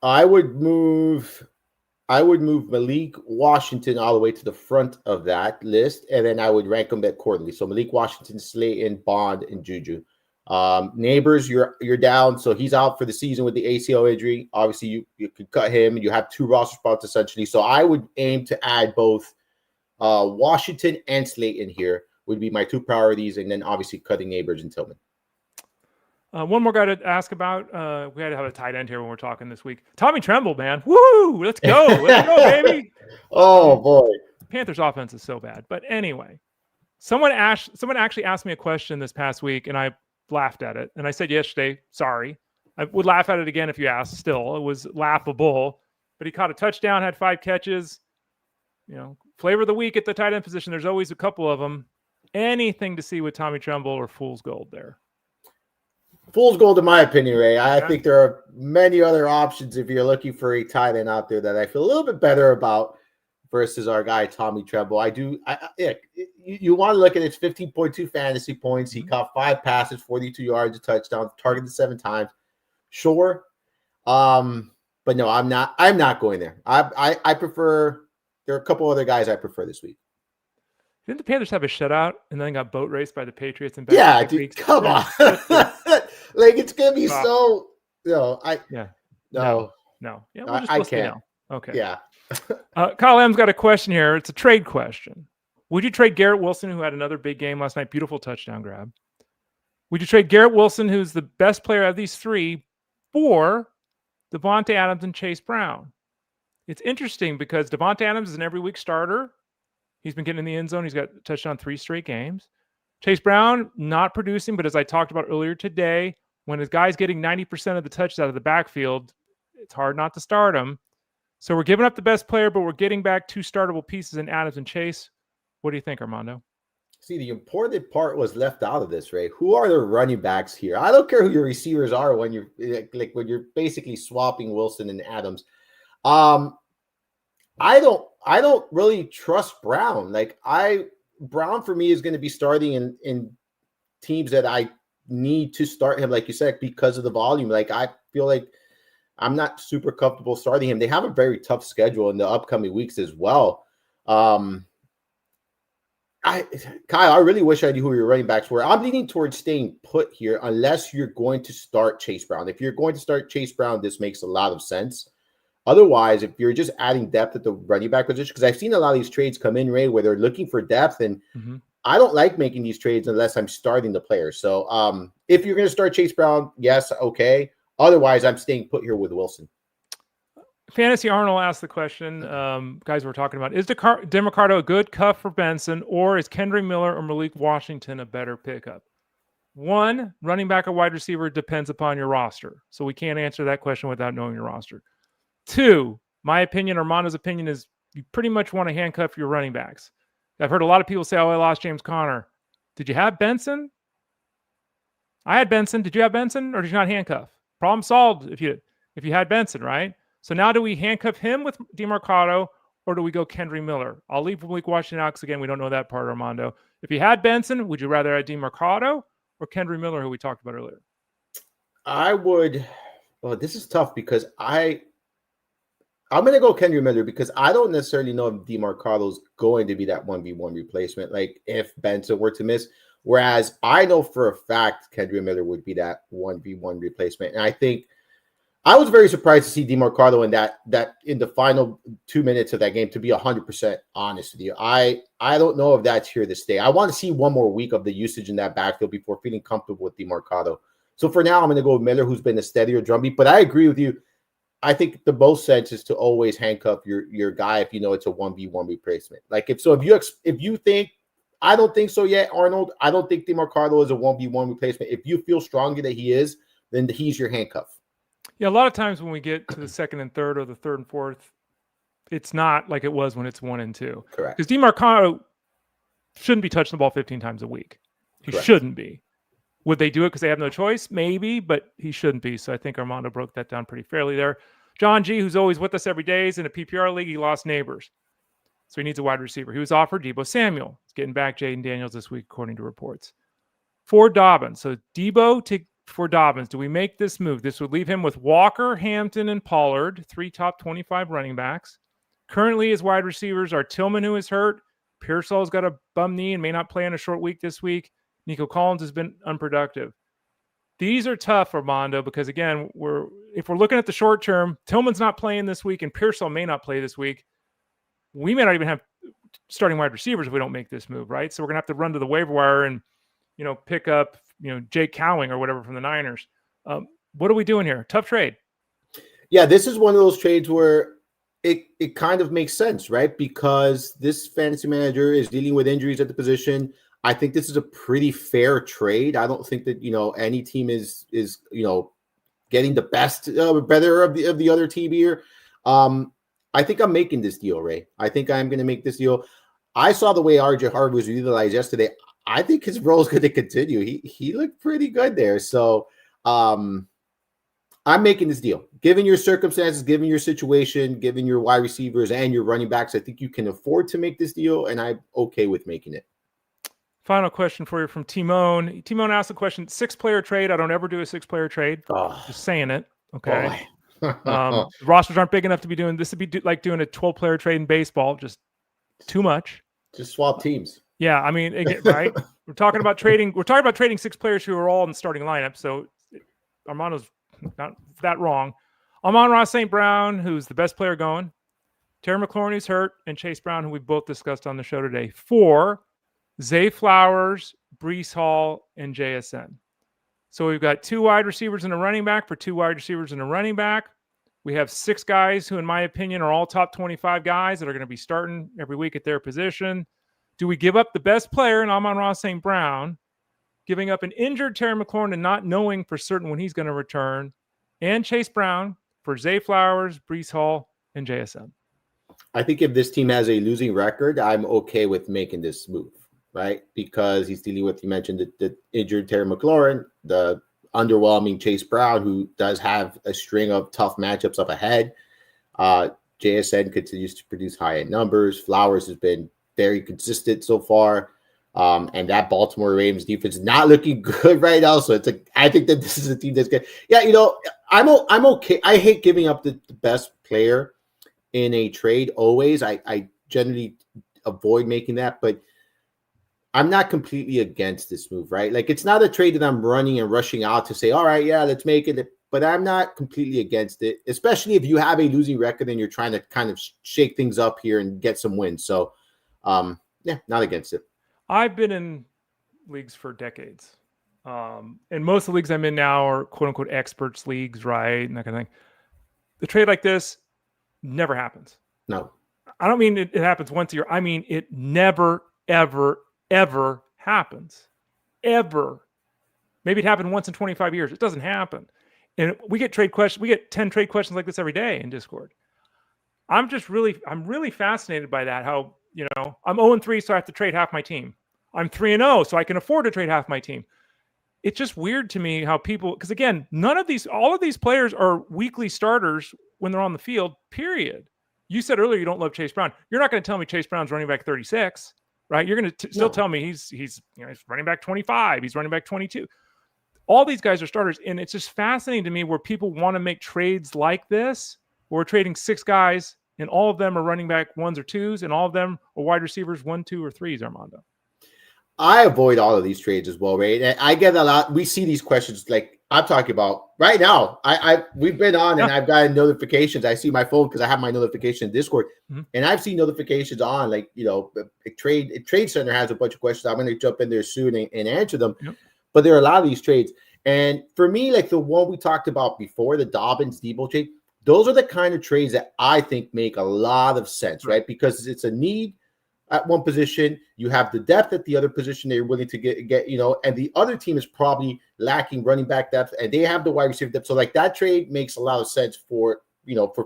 I would move I would move Malik Washington all the way to the front of that list, and then I would rank them accordingly. So Malik Washington, Slayton, Bond, and Juju. Neighbors, you're down, so he's out for the season with the ACL injury. Obviously, you could cut him, and you have 2 roster spots essentially. So I would aim to add both Washington and Slayton here would be my 2 priorities, and then obviously cutting Neighbors and Tillman. One more guy to ask about. We had to have a tight end here when we're talking this week. Tommy Tremble, man. Woo! Let's go. Let's go, baby. Oh, boy. Panthers offense is so bad. But anyway, someone actually asked me a question this past week, and I laughed at it. And I said yesterday, sorry. I would laugh at it again if you asked still. It was laughable. But he caught a touchdown, had 5 catches. You know, flavor of the week at the tight end position. There's always a couple of them. Anything to see with Tommy Tremble or fool's gold there? Fool's gold, in my opinion, Ray. I think there are many other options if you're looking for a tight end out there that I feel a little bit better about versus our guy Tommy Tremble. You want to look at his 15.2 fantasy points. He caught 5 passes, 42 yards, a touchdown, targeted 7 times. Sure, but no, I'm not going there. I prefer. There are a couple other guys I prefer this week. Didn't the Panthers have a shutout and then got boat raced by the Patriots? And yeah, dude, come on. Like, it's gonna be so. No. Yeah, we'll I can't. Okay. Yeah. Kyle M's got a question here. It's a trade question. Would you trade Garrett Wilson, who had another big game last night? Beautiful touchdown grab. Would you trade Garrett Wilson, who's the best player of these 3, for Davante Adams and Chase Brown? It's interesting because Davante Adams is an every week starter. He's been getting in the end zone. He's got a touchdown 3 straight games. Chase Brown, not producing, but as I talked about earlier today, when his guy's getting 90% of the touches out of the backfield, it's hard not to start him. So we're giving up the best player, but we're getting back 2 startable pieces in Adams and Chase. What do you think, Armando? See, the important part was left out of this, Ray. Who are the running backs here? I don't care who your receivers are when you're basically swapping Wilson and Adams. I don't really trust Brown. Brown for me is going to be starting in teams that I need to start him, like you said, because of the volume. I feel like I'm not super comfortable starting him. They have a very tough schedule in the upcoming weeks as well. Kyle, I really wish I knew who your running backs were. I'm leaning towards staying put here unless you're going to start Chase Brown. If you're going to start Chase Brown, this makes a lot of sense. Otherwise, if you're just adding depth at the running back position, because I've seen a lot of these trades come in, Ray, where they're looking for depth, and I don't like making these trades unless I'm starting the player. So if you're going to start Chase Brown, yes, okay. Otherwise, I'm staying put here with Wilson. Fantasy Arnold asked the question, guys we're talking about, is DeMarcado a good cuff for Benson, or is Kendre Miller or Malik Washington a better pickup? 1, running back or wide receiver depends upon your roster. So we can't answer that question without knowing your roster. 2, my opinion, Armando's opinion, is you pretty much want to handcuff your running backs. I've heard a lot of people say, oh, I lost James Conner. Did you have Benson? I had Benson. Did you have Benson, or did you not handcuff? Problem solved if you had Benson, right? So now do we handcuff him with DeMarcado, or do we go Kendre Miller? I'll leave Malik Washington out because, again, we don't know that part, Armando. If you had Benson, would you rather have DeMarcado or Kendre Miller, who we talked about earlier? I would. Well, this is tough because I'm going to go Kendre Miller because I don't necessarily know if DeMarcado's going to be that 1v1 replacement, like if Benson were to miss. Whereas I know for a fact Kendre Miller would be that 1v1 replacement. And I think I was very surprised to see DeMarcado in that in the final 2 minutes of that game, to be 100% honest with you. I don't know if that's here to stay. I want to see one more week of the usage in that backfield before feeling comfortable with DeMarcado. So for now, I'm going to go with Miller, who's been a steadier drumbeat. But I agree with you. I think the most sense is to always handcuff your guy if you know it's a 1v1 replacement. If you think, I don't think so yet, Arnold. I don't think DeMarcado is a 1v1 replacement. If you feel strongly that he is, then he's your handcuff. Yeah, a lot of times when we get to the second and third or the third and fourth, it's not like it was when it's 1 and 2. Correct. Because DeMarcado shouldn't be touching the ball 15 times a week. He shouldn't be. Would they do it because they have no choice? Maybe, but he shouldn't be. So I think Armando broke that down pretty fairly there. John G., who's always with us every day, is in a PPR league. He lost Neighbors. So he needs a wide receiver. He was offered Deebo Samuel. He's getting back Jaden Daniels this week, according to reports. For Dobbins. So Deebo for Dobbins. Do we make this move? This would leave him with Walker, Hampton, and Pollard, 3 top 25 running backs. Currently, his wide receivers are Tillman, who is hurt. Pearsall's got a bum knee and may not play in a short week this week. Nico Collins has been unproductive. These are tough, Armando, because again, if we're looking at the short term, Tillman's not playing this week and Pearsall may not play this week. We may not even have starting wide receivers if we don't make this move, right? So we're gonna have to run to the waiver wire and pick up Jake Cowing or whatever from the Niners. What are we doing here? Tough trade. Yeah, this is one of those trades where it kind of makes sense, right? Because this fantasy manager is dealing with injuries at the position. I think this is a pretty fair trade. I don't think that any team is getting the better of the other team here. I think I'm making this deal, Ray. I think I'm going to make this deal. I saw the way RJ Harvey was utilized yesterday. I think his role is going to continue. He looked pretty good there. So I'm making this deal. Given your circumstances, given your situation, given your wide receivers and your running backs, I think you can afford to make this deal, and I'm okay with making it. Final question for you from Timon. Timon asked the question, 6-player trade. I don't ever do a 6-player trade. Just saying it. Okay. The rosters aren't big enough to be doing this. Would be like doing a 12-player trade in baseball. Just too much. Just swap teams. Yeah. I mean, right. We're talking about trading 6 players who are all in the starting lineup. So Armando's not that wrong. Amon-Ra St. Brown, who's the best player going. Terry McLaurin, who's hurt. And Chase Brown, who we both discussed on the show today. 4, Zay Flowers, Breece Hall, and JSN. So we've got 2 wide receivers and a running back for 2 wide receivers and a running back. We have 6 guys who, in my opinion, are all top 25 guys that are going to be starting every week at their position. Do we give up the best player in Amon-Ra St. Brown, giving up an injured Terry McLaurin and not knowing for certain when he's going to return, and Chase Brown for Zay Flowers, Breece Hall, and JSN? I think if this team has a losing record, I'm okay with making this move, right? Because he's dealing with, you mentioned the injured Terry McLaurin, the underwhelming Chase Brown, who does have a string of tough matchups up ahead. JSN continues to produce high-end numbers. Flowers has been very consistent so far. And that Baltimore Ravens defense is not looking good right now. So I think that this is a team that's good. Yeah, I'm okay. I hate giving up the best player in a trade always. I generally avoid making that, but I'm not completely against this move, right? Like, it's not a trade that I'm running and rushing out to say, all right, yeah, let's make it. But I'm not completely against it, especially if you have a losing record and you're trying to kind of shake things up here and get some wins. So, yeah, not against it. I've been in leagues for decades. And most of the leagues I'm in now are quote unquote experts leagues, right? And that kind of thing. The trade like this never happens. No. I don't mean it happens once a year. I mean, it never, ever happens. Ever. Maybe it happened once in 25 years. It doesn't happen. And we get trade questions. We get 10 trade questions like this every day in Discord. I'm really fascinated by that. How, I'm 0-3, so I have to trade half my team. I'm 3-0, so I can afford to trade half my team. It's just weird to me how people, because again, all of these players are weekly starters when they're on the field, period. You said earlier you don't love Chase Brown. You're not going to tell me Chase Brown's running back 36, right? You're going to still tell me he's running back 25. He's running back 22. All these guys are starters. And it's just fascinating to me where people want to make trades like this, where we're trading 6 guys and all of them are running back 1s or 2s, and all of them are wide receivers 1, 2, or 3s, Armando. I avoid all of these trades as well, right? And I get a lot. We see these questions like I'm talking about right now. We've been on and I've gotten notifications. I see my phone because I have my notification in Discord, and I've seen notifications on a trade center has a bunch of questions. I'm going to jump in there soon and answer them. Yep. But there are a lot of these trades, and for me, like the one we talked about before, the Dobbins Debo trade, those are the kind of trades that I think make a lot of sense, right? Because it's a need at one position, you have the depth at the other position they're willing to get, and the other team is probably lacking running back depth, and they have the wide receiver depth. So like that trade makes a lot of sense for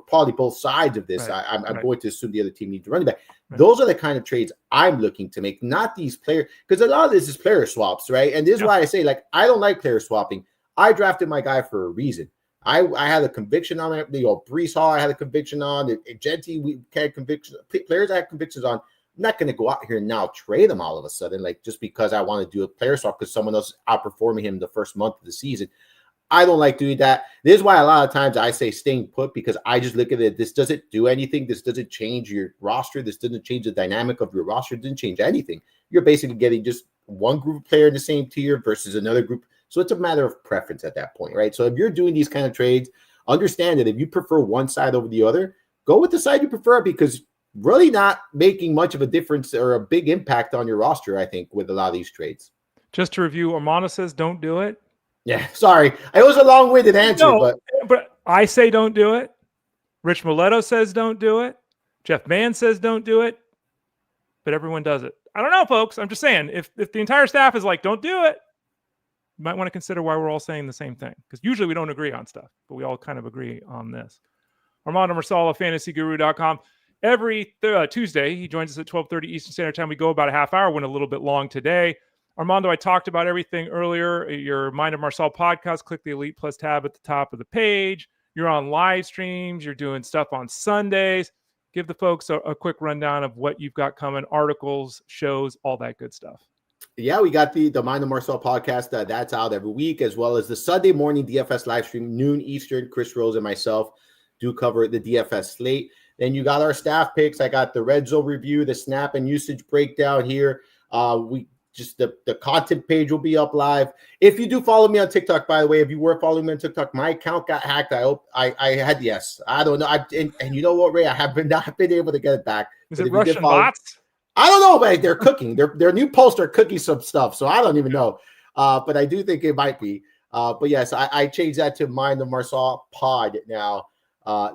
probably both sides of this. Right. I'm going to assume the other team needs a running back. Right. Those are the kind of trades I'm looking to make, not these players, because a lot of this is player swaps, right? And this is why I say, like, I don't like player swapping. I drafted my guy for a reason. I had a conviction on it. Breece Hall, I had a conviction on. Genty, we had convictions. Players I had convictions on. I'm not going to go out here and now trade them all of a sudden, like just because I want to do a player swap because someone else is outperforming him the first month of the season. I don't like doing that. This is why a lot of times I say staying put, because I just look at it. This doesn't do anything. This doesn't change your roster. This doesn't change the dynamic of your roster. It didn't change anything. You're basically getting just one group of player in the same tier versus another group. So it's a matter of preference at that point, right? So if you're doing these kind of trades, understand that if you prefer one side over the other, go with the side you prefer, because really not making much of a difference or a big impact on your roster, I think, with a lot of these trades. Just to review, Armando says don't do it. Yeah, sorry. It was a long-winded answer, but I say don't do it. Rich Mileto says don't do it. Jeff Mann says don't do it. But everyone does it. I don't know, folks. I'm just saying, if the entire staff is like, don't do it, you might want to consider why we're all saying the same thing. Because usually we don't agree on stuff, but we all kind of agree on this. Armando Marsal of FantasyGuru.com. Every Tuesday, he joins us at 12:30 Eastern Standard Time. We go about a half hour, went a little bit long today. Armando, I talked about everything earlier. Your Mind of Marsal podcast, click the Elite Plus tab at the top of the page. You're on live streams. You're doing stuff on Sundays. Give the folks a quick rundown of what you've got coming, articles, shows, all that good stuff. Yeah, we got the Mind of Marsal podcast. That's out every week, as well as the Sunday morning DFS live stream, noon Eastern. Chris Rose and myself do cover the DFS slate. Then you got our staff picks. I got the red zone review, the snap and usage breakdown here. Just the content page will be up live. If you do follow me on TikTok, by the way, if you were following me on TikTok, my account got hacked. I hope I had, yes. I don't know. And you know what, Ray? I have not been able to get it back. Is it Russian bots? I don't know, but they're cooking. Their new posts are cooking some stuff, so I don't even know. But I do think it might be. But yes, I changed that to Mind of Marsal Pod now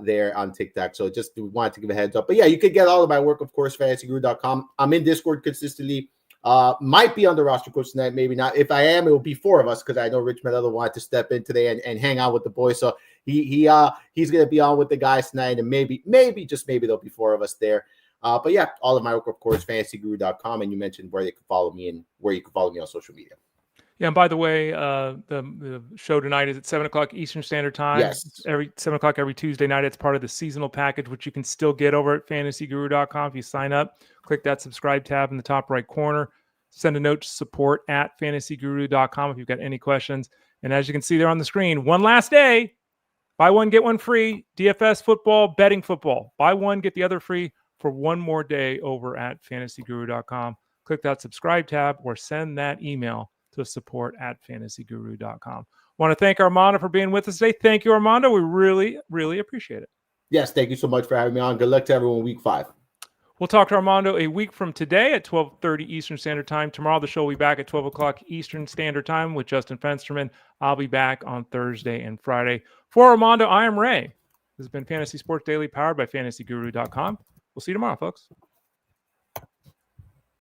there on TikTok. So just wanted to give a heads up. But yeah, you could get all of my work, of course, fantasyguru.com. I'm in Discord consistently. Might be on the roster coach tonight, maybe not. If I am, it will be four of us, because I know Rich Mileto wanted to step in today and hang out with the boys. So he's gonna be on with the guys tonight, and maybe just maybe there'll be four of us there. But yeah, all of my work, of course, fantasyguru.com. And you mentioned where they can follow me and where you can follow me on social media. Yeah, and by the way, the show tonight is at 7 o'clock Eastern Standard Time. Yes. Every 7 o'clock every Tuesday night. It's part of the seasonal package, which you can still get over at fantasyguru.com. If you sign up, click that subscribe tab in the top right corner. Send a note to support at fantasyguru.com if you've got any questions. And as you can see there on the screen, one last day, buy one, get one free, DFS football, betting football. Buy one, get the other free for one more day over at fantasyguru.com. Click that subscribe tab or send that email to support at fantasyguru.com. Want to thank Armando for being with us today. Thank you, Armando. We really, really appreciate it. Yes, thank you so much for having me on. Good luck to everyone week 5. We'll talk to Armando a week from today at 12:30 Eastern Standard Time. Tomorrow, the show will be back at 12 o'clock Eastern Standard Time with Justin Fensterman. I'll be back on Thursday and Friday. For Armando, I am Ray. This has been Fantasy Sports Daily, powered by fantasyguru.com. We'll see you tomorrow, folks.